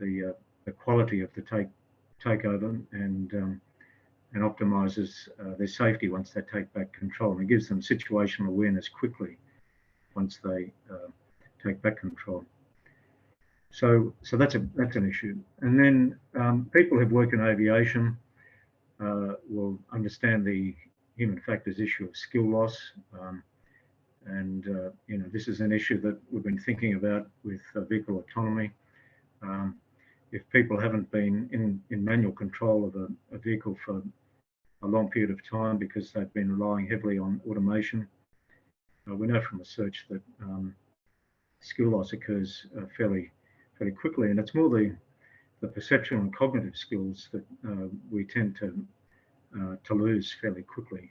the quality of the takeover and optimises their safety once they take back control, and it gives them situational awareness quickly once they take back control. So that's an issue. And then people who've worked in aviation will understand the human factors issue of skill loss. This is an issue that we've been thinking about with vehicle autonomy. If people haven't been in manual control of a vehicle for a long period of time because they've been relying heavily on automation, we know from research that skill loss occurs fairly quickly, and it's more the perceptual and cognitive skills that we tend to lose fairly quickly.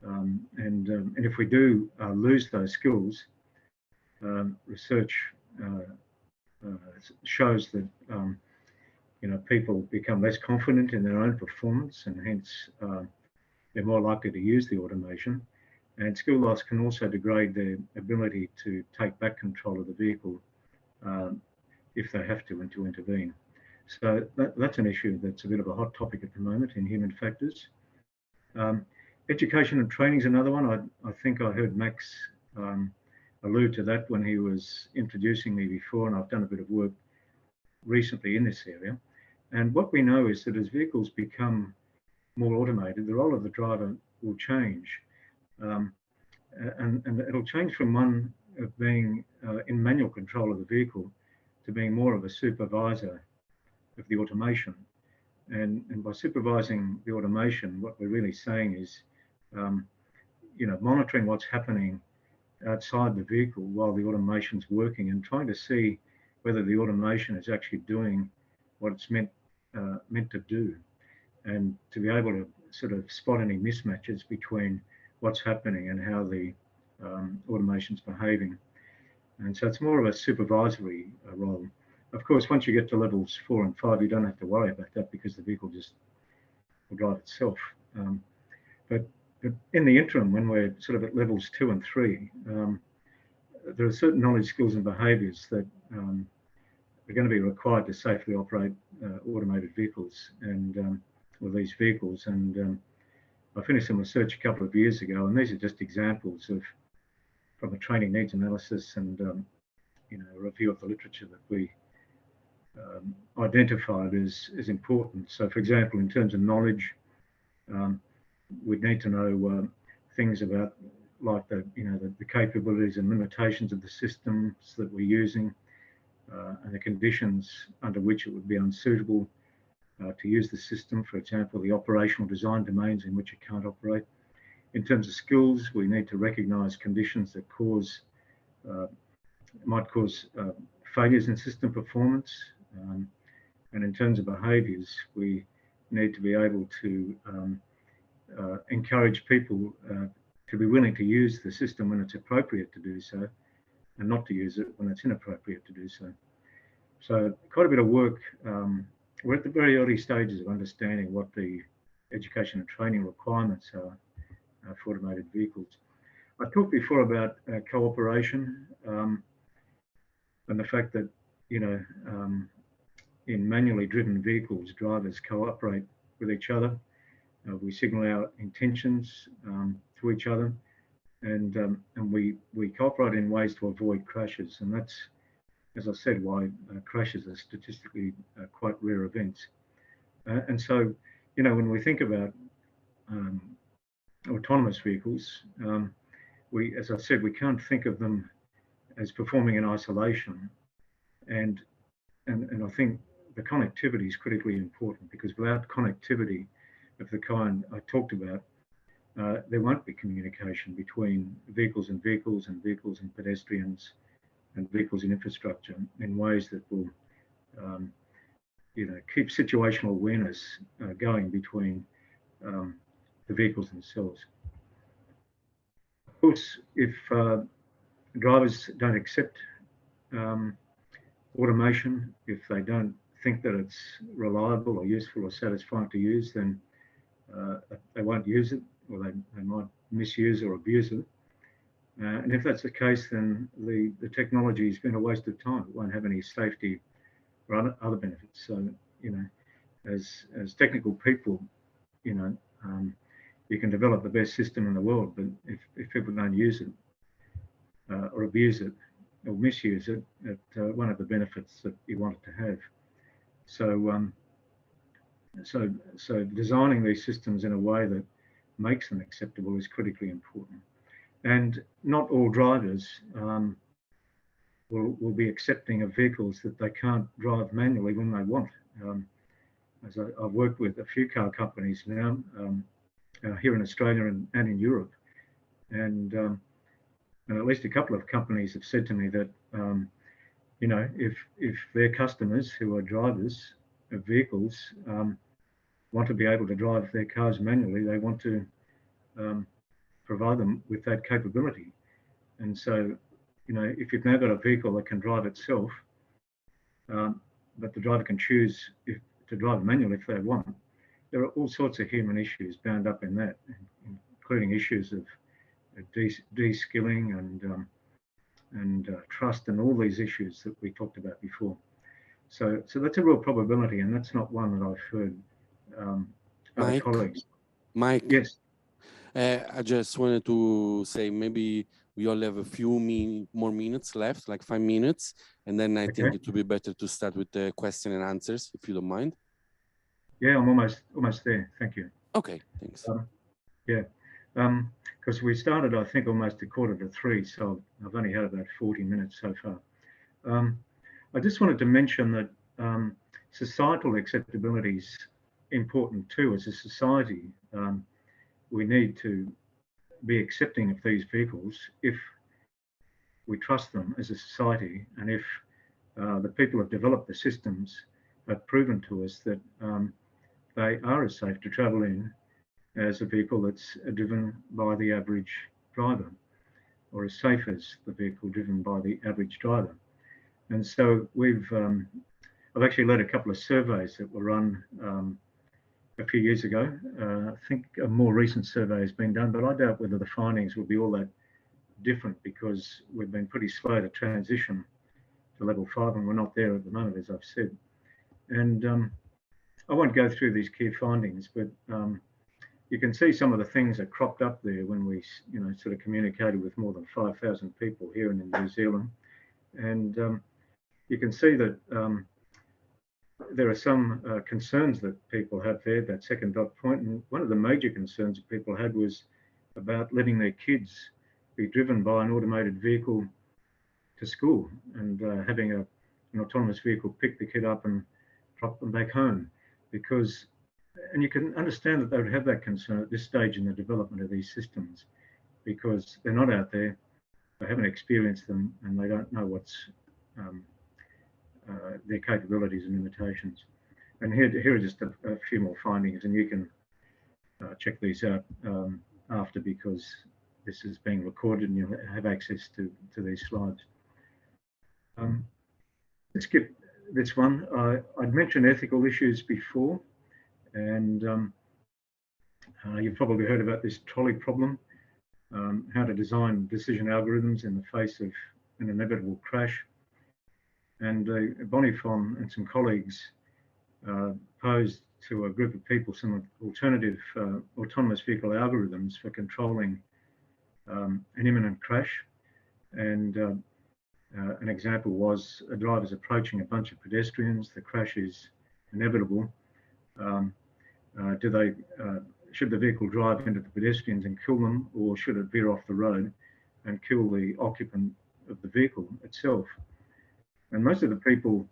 And if we do lose those skills, research shows that people become less confident in their own performance, and hence they're more likely to use the automation. And skill loss can also degrade their ability to take back control of the vehicle if they have to, and to intervene. So that's an issue that's a bit of a hot topic at the moment in human factors. Education and training is another one. I think I heard Max allude to that when he was introducing me before, and I've done a bit of work recently in this area. And what we know is that as vehicles become more automated, the role of the driver will change. And it'll change from one of being in manual control of the vehicle to being more of a supervisor of the automation. And by supervising the automation, what we're really saying is, monitoring what's happening outside the vehicle while the automation's working, and trying to see whether the automation is actually doing what it's meant to do, and to be able to sort of spot any mismatches between what's happening and how the automation's behaving. And so it's more of a supervisory role. Of course, once you get to levels 4 and 5, you don't have to worry about that because the vehicle just will drive itself. But in the interim, when we're sort of at levels 2 and 3, there are certain knowledge, skills and behaviours that are going to be required to safely operate automated vehicles and with these vehicles. And I finished some research a couple of years ago, and these are just examples from a training needs analysis and a review of the literature that we identified as important. So, for example, in terms of knowledge, we'd need to know things about like the capabilities and limitations of the systems that we're using, and the conditions under which it would be unsuitable to use the system. For example, the operational design domains in which it can't operate. In terms of skills, we need to recognise conditions that might cause failures in system performance. And in terms of behaviours, we need to be able to encourage people to be willing to use the system when it's appropriate to do so, and not to use it when it's inappropriate to do so. So quite a bit of work. We're at the very early stages of understanding what the education and training requirements are for automated vehicles. I talked before about cooperation and the fact that in manually driven vehicles, drivers cooperate with each other. We signal our intentions to each other, and we cooperate in ways to avoid crashes. And that's, as I said, why crashes are statistically quite rare events. And so, when we think about autonomous vehicles, as I said, we can't think of them as performing in isolation. And I think the connectivity is critically important, because without connectivity of the kind I talked about, there won't be communication between vehicles and vehicles, and vehicles and pedestrians, and vehicles and infrastructure in ways that will, keep situational awareness going between the vehicles themselves. Of course, if drivers don't accept automation, if they don't think that it's reliable or useful or satisfying to use, then they won't use it, or they might misuse or abuse it. And if that's the case, then the technology has been a waste of time. It won't have any safety or other benefits. So, as technical people, you can develop the best system in the world, but if people don't use it or abuse it or misuse it, it won't have the benefits that you want it to have. So, so designing these systems in a way that makes them acceptable is critically important. And not all drivers will be accepting of vehicles that they can't drive manually when they want. As I've worked with a few car companies now, here in Australia and in Europe, and at least a couple of companies have said to me that, if their customers who are drivers of vehicles want to be able to drive their cars manually, they want to provide them with that capability. And so, if you've now got a vehicle that can drive itself, but the driver can choose to drive manually if they want, there are all sorts of human issues bound up in that, including issues of de-skilling and trust, and all these issues that we talked about before. So that's a real probability, and that's not one that I've heard other colleagues. Mike. Yes. I just wanted to say maybe we all have a few more minutes left, like 5 minutes, and then I think it would be better to start with the question and answers, if you don't mind. Yeah, I'm almost there. Thank you. Okay, thanks. Because we started, I think, almost 2:45, so I've only had about 40 minutes so far. I just wanted to mention that societal acceptability is important too. As a society, we need to be accepting of these vehicles if we trust them as a society, and if the people who have developed the systems have proven to us that they are as safe to travel in as a vehicle that's driven by the average driver, or as safe as the vehicle driven by the average driver. And so I've actually led a couple of surveys that were run a few years ago. I think a more recent survey has been done, but I doubt whether the findings will be all that different, because we've been pretty slow to transition to level 5, and we're not there at the moment, as I've said. And I won't go through these key findings, but you can see some of the things that cropped up there when we, sort of communicated with more than 5,000 people here and in New Zealand. And you can see that there are some concerns that people have there, that second dot point. And one of the major concerns that people had was about letting their kids be driven by an automated vehicle to school, and having an autonomous vehicle pick the kid up and drop them back home. Because, and you can understand that they would have that concern at this stage in the development of these systems, because they're not out there, they haven't experienced them, and they don't know what's their capabilities and limitations. And here are just a few more findings, and you can check these out after, because this is being recorded and you'll have access to these slides. Let's skip this one. I'd mentioned ethical issues before, and you've probably heard about this trolley problem, how to design decision algorithms in the face of an inevitable crash. And Bonifon and some colleagues posed to a group of people some alternative autonomous vehicle algorithms for controlling an imminent crash. And an example was a driver's approaching a bunch of pedestrians. The crash is inevitable. Should the vehicle drive into the pedestrians and kill them, or should it veer off the road and kill the occupant of the vehicle itself? And most of the people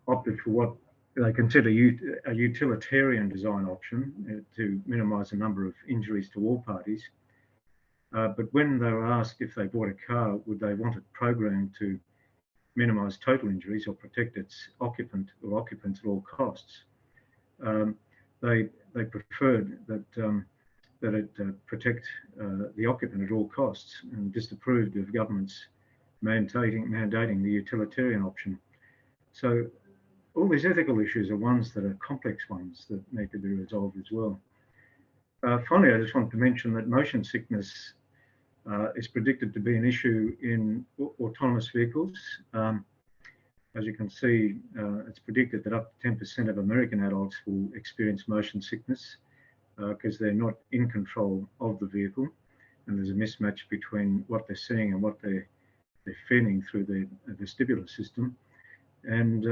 opted for what they consider a utilitarian design option to minimize the number of injuries to all parties. But when they were asked if they bought a car, would they want it programmed to minimize total injuries or protect its occupant or occupants at all costs, they preferred that it protect the occupant at all costs, and disapproved of governments mandating the utilitarian option. So all these ethical issues are ones that are complex ones that need to be resolved as well. Finally, I just want to mention that motion sickness is predicted to be an issue in autonomous vehicles. As you can see, it's predicted that up to 10% of American adults will experience motion sickness because they're not in control of the vehicle, and there's a mismatch between what they're seeing and what they're feeling through the vestibular system. And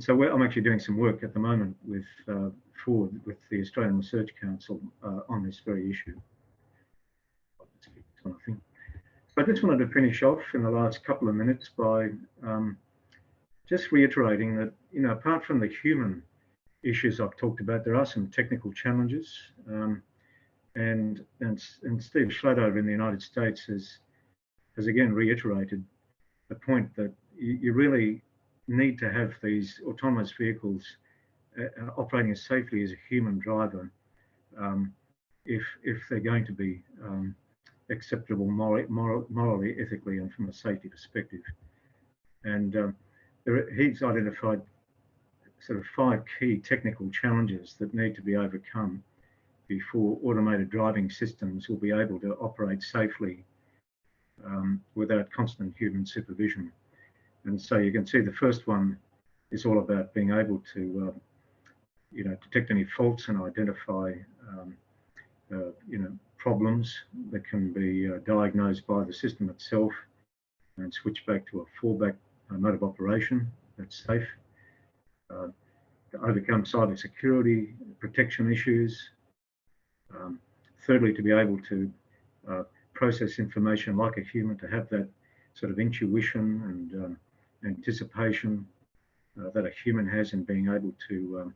so I'm actually doing some work at the moment with Ford, with the Australian Research Council on this very issue. I just wanted to finish off in the last couple of minutes by just reiterating that, you know, apart from the human issues I've talked about, there are some technical challenges. And Steve Schladover in the United States has again reiterated the point that you really need to have these autonomous vehicles operating as safely as a human driver if they're going to be acceptable morally, ethically, and from a safety perspective. And he's identified sort of 5 key technical challenges that need to be overcome before automated driving systems will be able to operate safely without constant human supervision. And so you can see the first one is all about being able to, you know, detect any faults and identify, you know, problems that can be diagnosed by the system itself and switch back to a fallback mode of operation that's safe. To overcome cybersecurity protection issues. Thirdly, to be able to process information like a human, to have that sort of intuition and anticipation that a human has in being able to,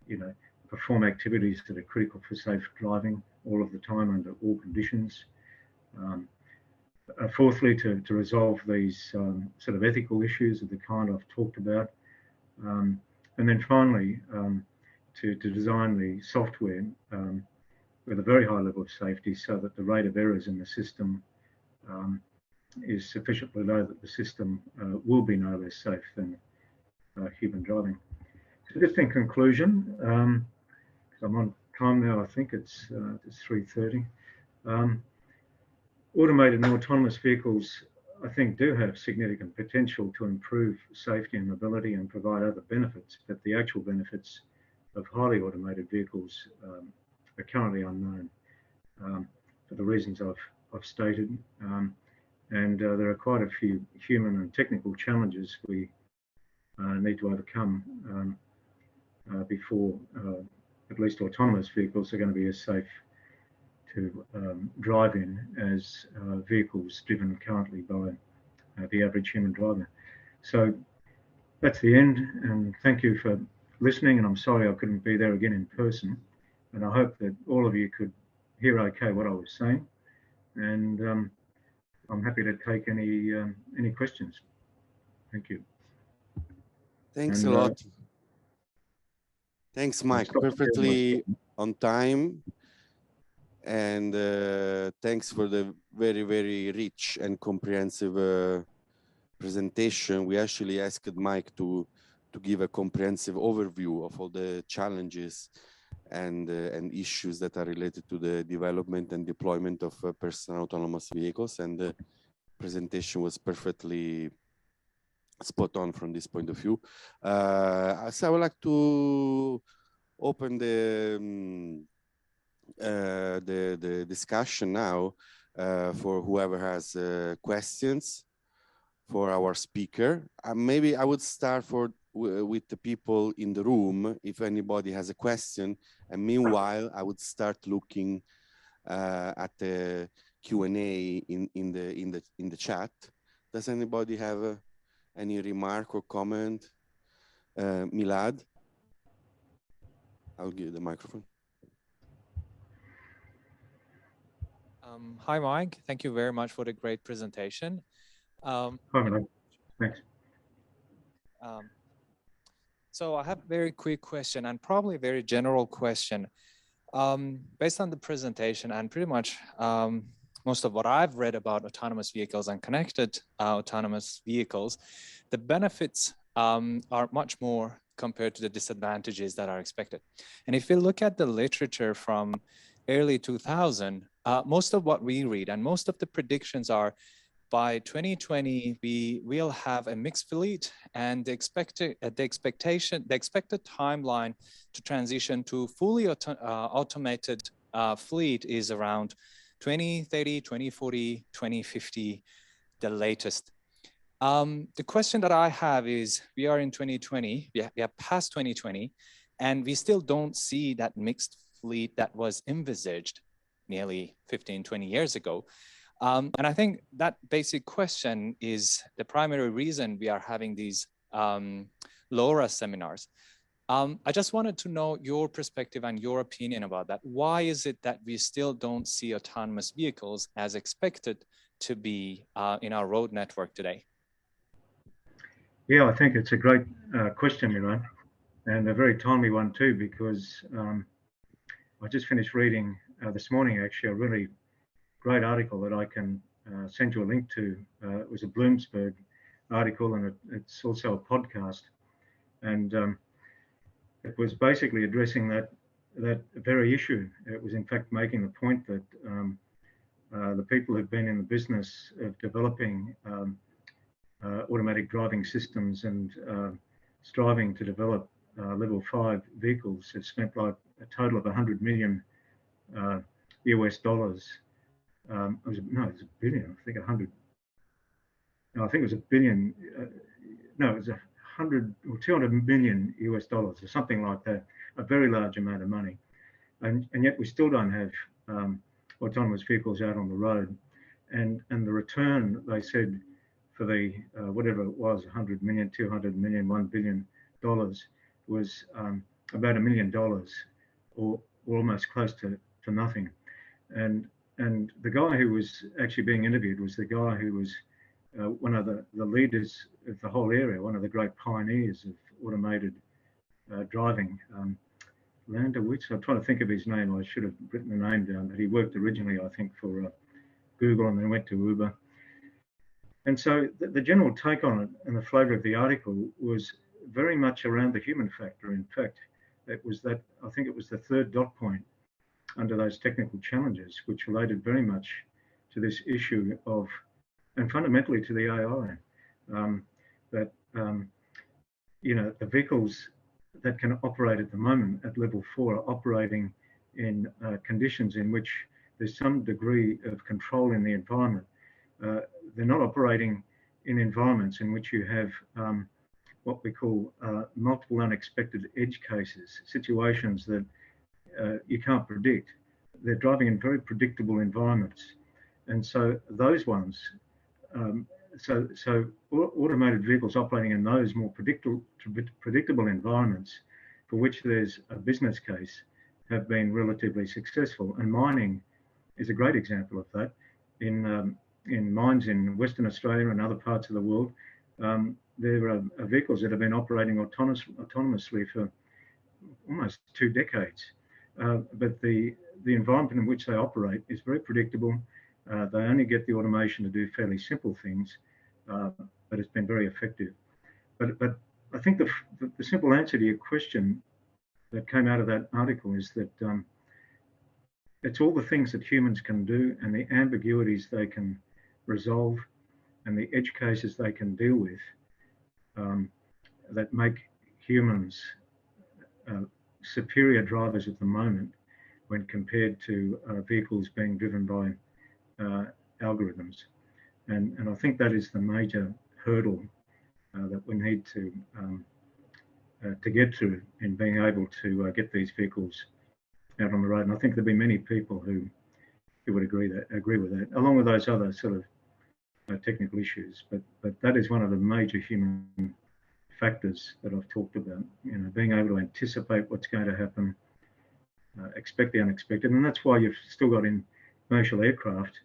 you know, perform activities that are critical for safe driving all of the time under all conditions. Fourthly, to resolve these sort of ethical issues of the kind I've talked about. And then finally, to design the software with a very high level of safety so that the rate of errors in the system is sufficiently low that the system will be no less safe than human driving. So just in conclusion, because I'm on time now, I think it's 3:30. Automated and autonomous vehicles, I think, do have significant potential to improve safety and mobility and provide other benefits, but the actual benefits of highly automated vehicles are currently unknown for the reasons I've stated. And there are quite a few human and technical challenges we need to overcome before at least autonomous vehicles are going to be as safe to drive in as vehicles driven currently by the average human driver. So that's the end, and thank you for listening, and I'm sorry I couldn't be there again in person, and I hope that all of you could hear okay what I was saying, and I'm happy to take any questions. Thank you. Thanks a lot. Thanks, Mike. Perfectly on time. And thanks for the very, very rich and comprehensive presentation. We actually asked Mike to give a comprehensive overview of all the challenges and issues that are related to the development and deployment of personal autonomous vehicles. And the presentation was perfectly spot on from this point of view. So I would like to open the discussion now for whoever has questions for our speaker. Maybe I would start with the people in the room, if anybody has a question, and meanwhile I would start looking at the Q&A in the chat. Does anybody have any remark or comment? Milad, I'll give you the microphone. Hi, Mike. Thank you very much for the great presentation. Hi, Milad. Thanks. So I have a very quick question and probably a very general question. Based on the presentation and pretty much most of what I've read about autonomous vehicles and connected autonomous vehicles, the benefits are much more compared to the disadvantages that are expected. And if you look at the literature from early 2000, most of what we read and most of the predictions are by 2020, we will have a mixed fleet, and the expected timeline to transition to fully automated fleet is around 2030, 2040, 2050, the latest. The question that I have is, we are in 2020, we are past 2020, and we still don't see that mixed fleet that was envisaged nearly 15, 20 years ago. And I think that basic question is the primary reason we are having these LoRa seminars. I just wanted to know your perspective and your opinion about that. Why is it that we still don't see autonomous vehicles as expected to be in our road network today? Yeah, I think it's a great question, Milan, and a very timely one too, because I just finished reading this morning, actually, a really great article that I can send you a link to. It was a Bloomberg article, and it's also a podcast, and it was basically addressing that very issue. It was in fact making the point that the people who've been in the business of developing automatic driving systems and striving to develop level 5 vehicles have spent like a total of $100 million US dollars. It was a billion. I think 100. No, I think it was a billion. No, it was 100 or 200 million US dollars or something like that. A very large amount of money, and yet we still don't have autonomous vehicles out on the road. And the return, they said, for the whatever it was, 100 million, 200 million, $1 billion was about $1 million, or almost close to nothing. And the guy who was actually being interviewed was the guy who was one of the leaders of the whole area, one of the great pioneers of automated driving. Landowitz, I'm trying to think of his name. I should have written the name down, but he worked originally, I think, for Google and then went to Uber. And so the general take on it and the flavour of the article was very much around the human factor. In fact, it was that, I think it was the third dot point under those technical challenges, which related very much to this issue of, and fundamentally to the AI, that, you know, the vehicles that can operate at the moment at level 4 are operating in conditions in which there's some degree of control in the environment. They're not operating in environments in which you have what we call multiple unexpected edge cases, situations that you can't predict. They're driving in very predictable environments. And so those ones, so automated vehicles operating in those more predictable environments for which there's a business case have been relatively successful. And mining is a great example of that. In mines in Western Australia and other parts of the world, there are vehicles that have been operating autonomously for almost 2 decades. But the environment in which they operate is very predictable. They only get the automation to do fairly simple things, but it's been very effective. But I think the simple answer to your question that came out of that article is that it's all the things that humans can do and the ambiguities they can resolve and the edge cases they can deal with that make humans superior drivers at the moment when compared to vehicles being driven by algorithms. And I think that is the major hurdle that we need to get through in being able to get these vehicles out on the road. And I think there'll be many people who would agree with that, along with those other sort of technical issues. But that is one of the major human factors that I've talked about. You know, being able to anticipate what's going to happen, expect the unexpected, and that's why you've still got in commercial aircraft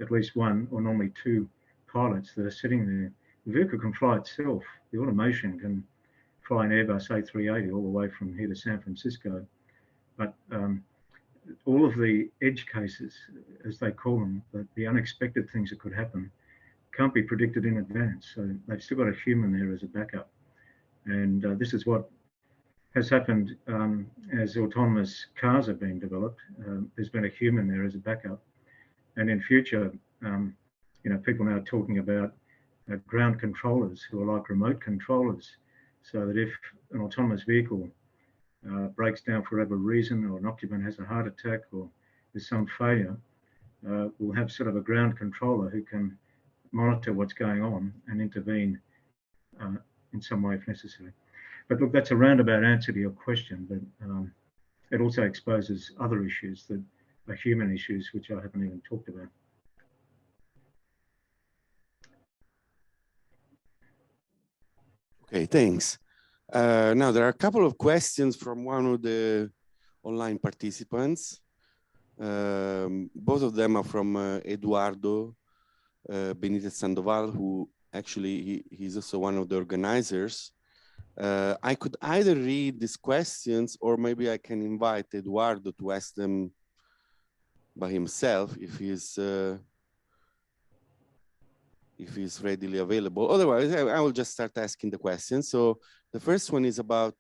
at least one or normally two pilots that are sitting there. The vehicle can fly itself. The automation can fly an Airbus A380 all the way from here to San Francisco, but all of the edge cases, as they call them, the unexpected things that could happen, can't be predicted in advance. So they've still got a human there as a backup. And this is what has happened as autonomous cars are being developed. There's been a human there as a backup. And in future, you know, people now are talking about ground controllers who are like remote controllers, so that if an autonomous vehicle breaks down for whatever reason, or an occupant has a heart attack, or there's some failure, we'll have sort of a ground controller who can monitor what's going on and intervene in some way if necessary. But look, that's a roundabout answer to your question, but it also exposes other issues that are human issues, which I haven't even talked about. Okay, thanks. Now, there are a couple of questions from one of the online participants. Both of them are from Eduardo Benitez Sandoval, who actually, he's also one of the organizers. I could either read these questions, or maybe I can invite Eduardo to ask them by himself if he's readily available. Otherwise, I will just start asking the questions. So the first one is about,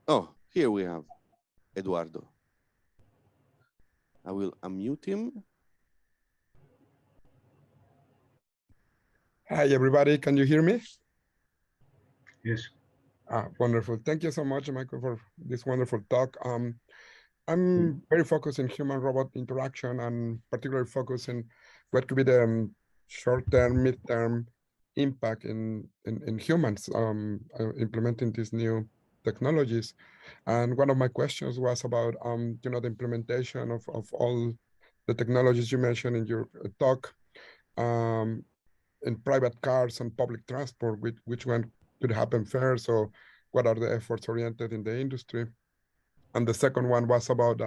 oh, here we have Eduardo. I will unmute him. Hi, everybody. Can you hear me? Yes. Wonderful. Thank you so much, Michael, for this wonderful talk. I'm very focused in human-robot interaction, and particularly focused in what could be the short-term, mid-term impact in humans implementing these new technologies. And one of my questions was about you know, the implementation of all the technologies you mentioned in your talk in private cars and public transport. Which one could happen first, or what are the efforts oriented in the industry? And the second one was about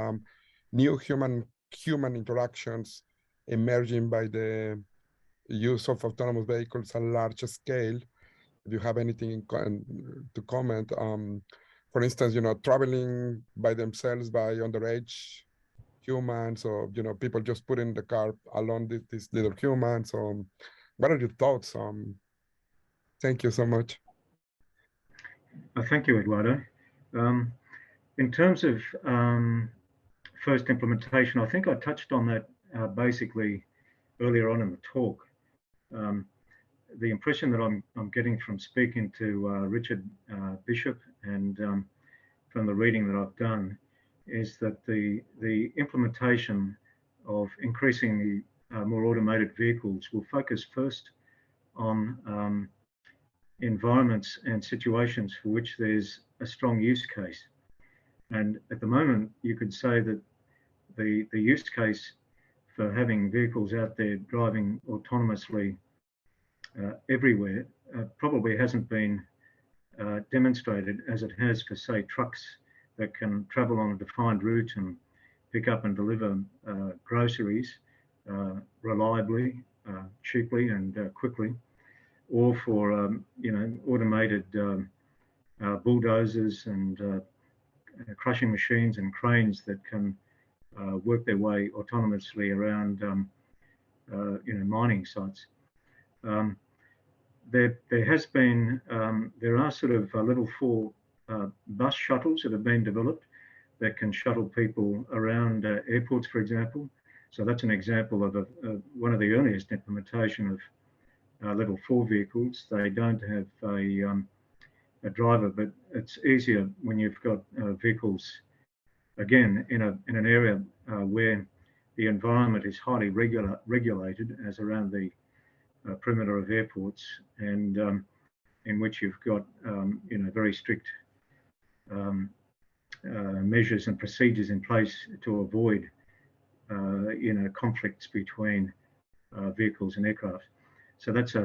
new human interactions emerging by the use of autonomous vehicles at large scale. If you have anything to comment, for instance, you know, traveling by themselves by underage humans, or, you know, people just put in the car along these little humans. What are your thoughts? Thank you so much. Thank you, Eduardo. In terms of first implementation, I think I touched on that basically earlier on in the talk. The impression that I'm getting from speaking to Richard Bishop and from the reading that I've done is that the implementation of increasingly more automated vehicles will focus first on environments and situations for which there's a strong use case. And at the moment, you could say that the use case for having vehicles out there driving autonomously everywhere probably hasn't been demonstrated as it has for, say, trucks that can travel on a defined route and pick up and deliver groceries reliably, cheaply, and quickly, or for you know, automated bulldozers and crushing machines and cranes that can work their way autonomously around you know, mining sites. There has been, there are sort of level 4 bus shuttles that have been developed that can shuttle people around airports, for example. So that's an example of one of the earliest implementation of level 4 vehicles. They don't have a driver, but it's easier when you've got vehicles, again, in an area where the environment is highly regulated, as around the perimeter of airports, and in which you've got very strict measures and procedures in place to avoid conflicts between vehicles and aircraft. So that's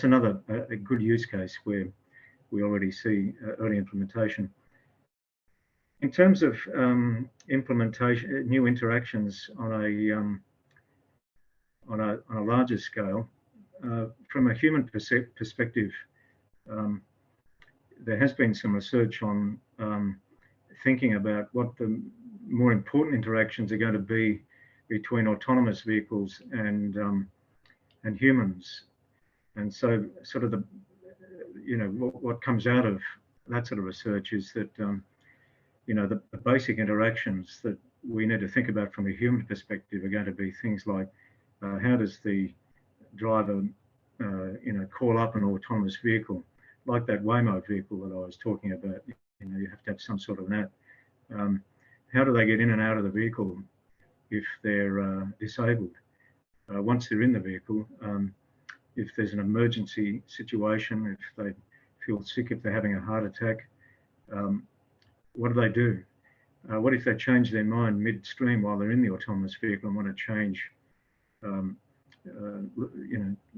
another good use case where we already see early implementation. In terms of implementation, new interactions on a larger scale, from a human perspective, there has been some research on thinking about what the more important interactions are going to be between autonomous vehicles and humans. And so sort of what comes out of that sort of research is that the basic interactions that we need to think about from a human perspective are going to be things like how does the driver call up an autonomous vehicle, like that Waymo vehicle that I was talking about. You have to have some sort of an app. How do they get in and out of the vehicle if they're disabled? Once they're in the vehicle, if there's an emergency situation, if they feel sick, if they're having a heart attack, what do? What if they change their mind midstream while they're in the autonomous vehicle and want to change the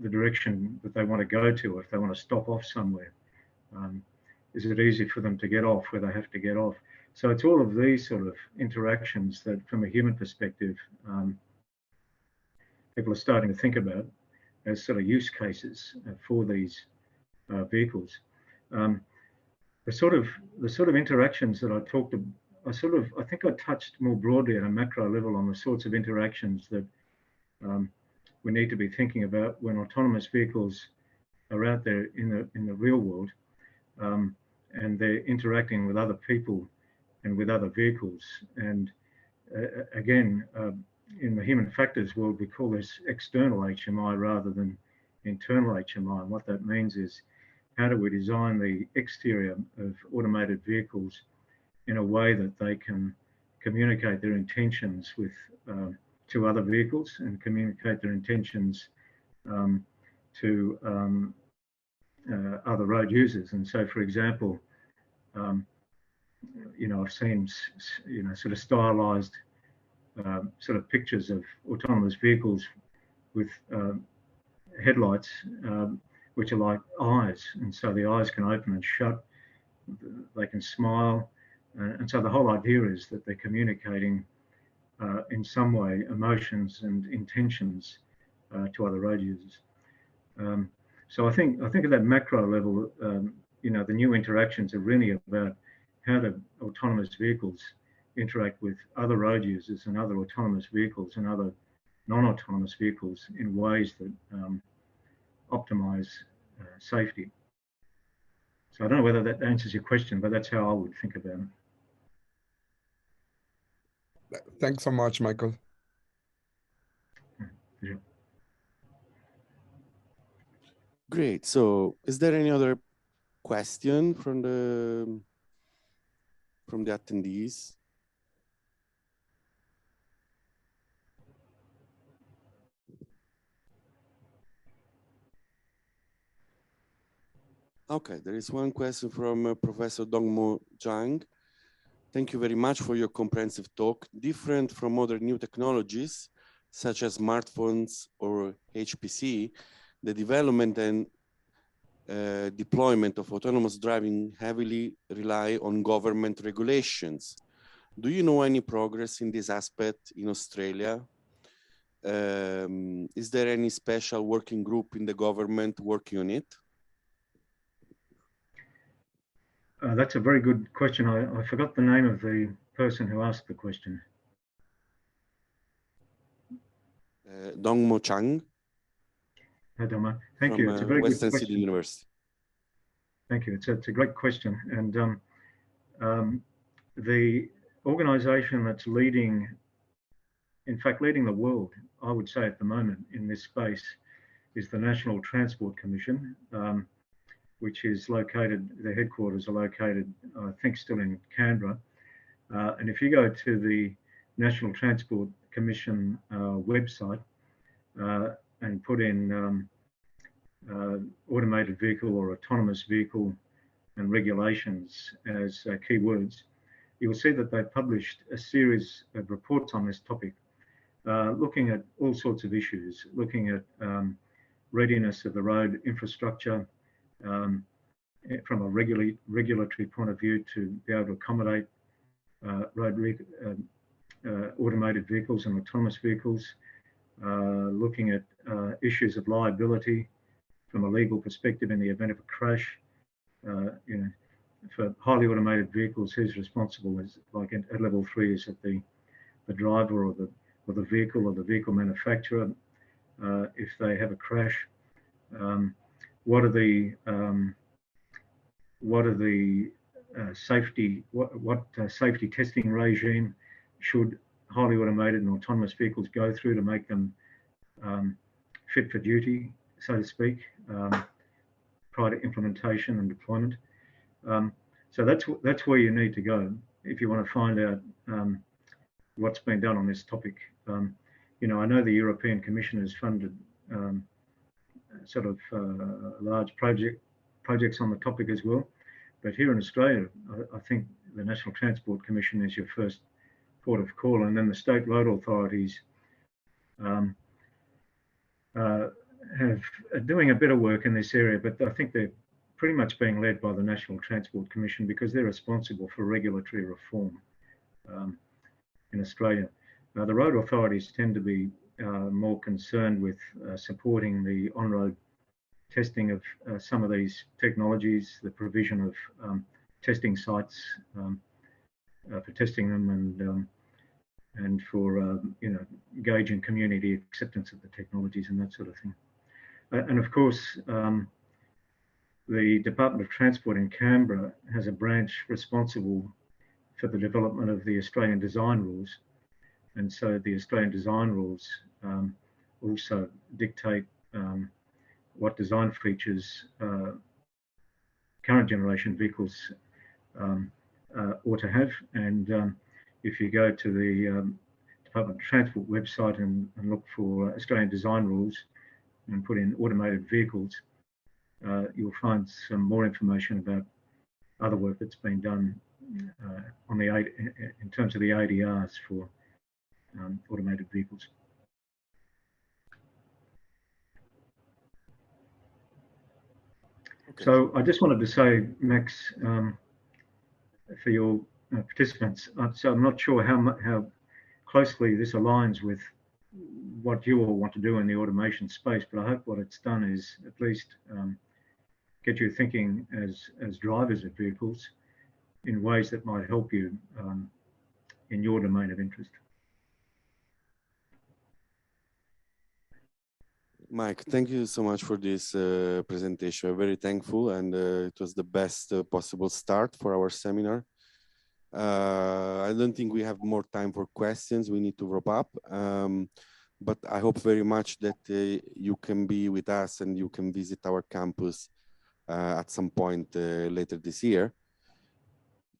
direction that they want to go to, or if they want to stop off somewhere? Is it easy for them to get off where they have to get off? So it's all of these sort of interactions that, from a human perspective, people are starting to think about as sort of use cases for these vehicles. The sort of interactions that I talked about, I think I touched more broadly at a macro level on the sorts of interactions that we need to be thinking about when autonomous vehicles are out there in the real world, and they're interacting with other people and with other vehicles. And again, in the human factors world, we call this external HMI rather than internal HMI. And what that means is, how do we design the exterior of automated vehicles in a way that they can communicate their intentions with to other vehicles and communicate their intentions to other road users? And so, for example, I've seen sort of stylized sort of pictures of autonomous vehicles with headlights which are like eyes, and so the eyes can open and shut, they can smile, and so the whole idea is that they're communicating in some way emotions and intentions to other road users. So I think at that macro level, the new interactions are really about how do autonomous vehicles interact with other road users and other autonomous vehicles and other non-autonomous vehicles in ways that optimize safety. So I don't know whether that answers your question, but that's how I would think about it. Thanks so much, Michael. Yeah. Great. So is there any other question from the attendees? Okay, there is one question from Professor Dongmo Zhang. Thank you very much for your comprehensive talk. Different from other new technologies, such as smartphones or HPC, the development and deployment of autonomous driving heavily rely on government regulations. Do you know any progress in this aspect in Australia? Is there any special working group in the government working on it? That's a very good question. I forgot the name of the person who asked the question. Dongmo Chang. Hi, Dongmo. Thank you. It's a very Western good Sydney question. University. Thank you. It's a great question. And the organization that's leading in fact, leading the world, I would say at the moment in this space, is the National Transport Commission, which is located, the headquarters are located, I think, still in Canberra. And if you go to the National Transport Commission website and put in automated vehicle or autonomous vehicle and regulations as keywords, you'll see that they've published a series of reports on this topic, looking at all sorts of issues, looking at readiness of the road infrastructure from a regulatory point of view to be able to accommodate automated vehicles and autonomous vehicles, looking at issues of liability from a legal perspective in the event of a crash. You know, for highly automated vehicles, who's responsible? Is like at level 3, is it the driver or the vehicle manufacturer if they have a crash? What are the safety safety testing regime should highly automated and autonomous vehicles go through to make them fit for duty, so to speak, prior to implementation and deployment? So that's where you need to go if you want to find out what's been done on this topic. You know, I know the European Commission has funded sort of large projects on the topic as well, but here in Australia, I think the National Transport Commission is your first port of call, and then the state road authorities are doing a bit of work in this area, but I think they're pretty much being led by the National Transport Commission because they're responsible for regulatory reform in Australia. The road authorities tend to be more concerned with supporting the on-road testing of some of these technologies, the provision of testing sites for testing them, and for you know, gauging community acceptance of the technologies and that sort of thing. And of course, the Department of Transport in Canberra has a branch responsible for the development of the Australian design rules. And so the Australian design rules also dictate what design features current generation vehicles ought to have. And if you go to the Department of Transport website and look for Australian design rules and put in automated vehicles, you'll find some more information about other work that's been done on the in terms of the ADRs for automated vehicles. Okay. So I just wanted to say, Max, for your participants, so I'm not sure how closely this aligns with what you all want to do in the automation space, but I hope what it's done is at least get you thinking as drivers of vehicles in ways that might help you in your domain of interest. Mike, thank you so much for this presentation. I'm very thankful, and it was the best possible start for our seminar. I don't think we have more time for questions. We need to wrap up. But I hope very much that you can be with us and you can visit our campus at some point later this year.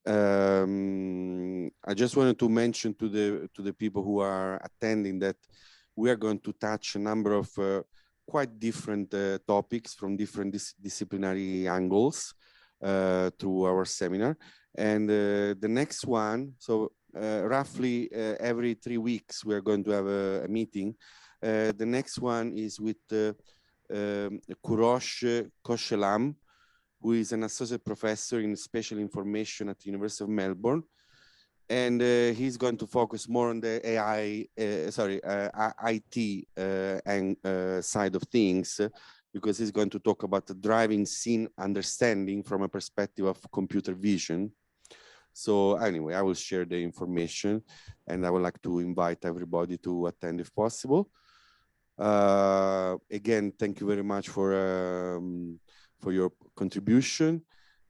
I just wanted to mention to the people who are attending that we are going to touch a number of quite different topics from different disciplinary angles through our seminar. And the next one, so roughly every 3 weeks, we are going to have a meeting. The next one is with Kurosh Koshelam, who is an associate professor in special information at the University of Melbourne. And he's going to focus more on the IT side of things, because he's going to talk about the driving scene understanding from a perspective of computer vision. So anyway, I will share the information, and I would like to invite everybody to attend if possible. Again, thank you very much for your contribution.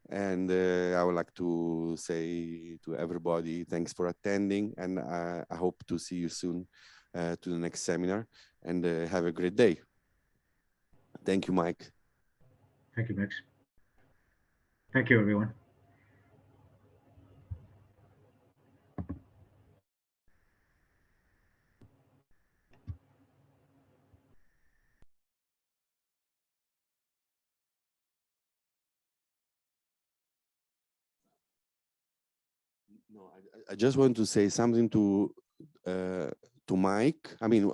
And I would like to say to everybody, thanks for attending, and I hope to see you soon to the next seminar, and have a great day. Thank you, Mike. Thank you, Max. Thank you, everyone. No, I just want to say something to Mike. I mean,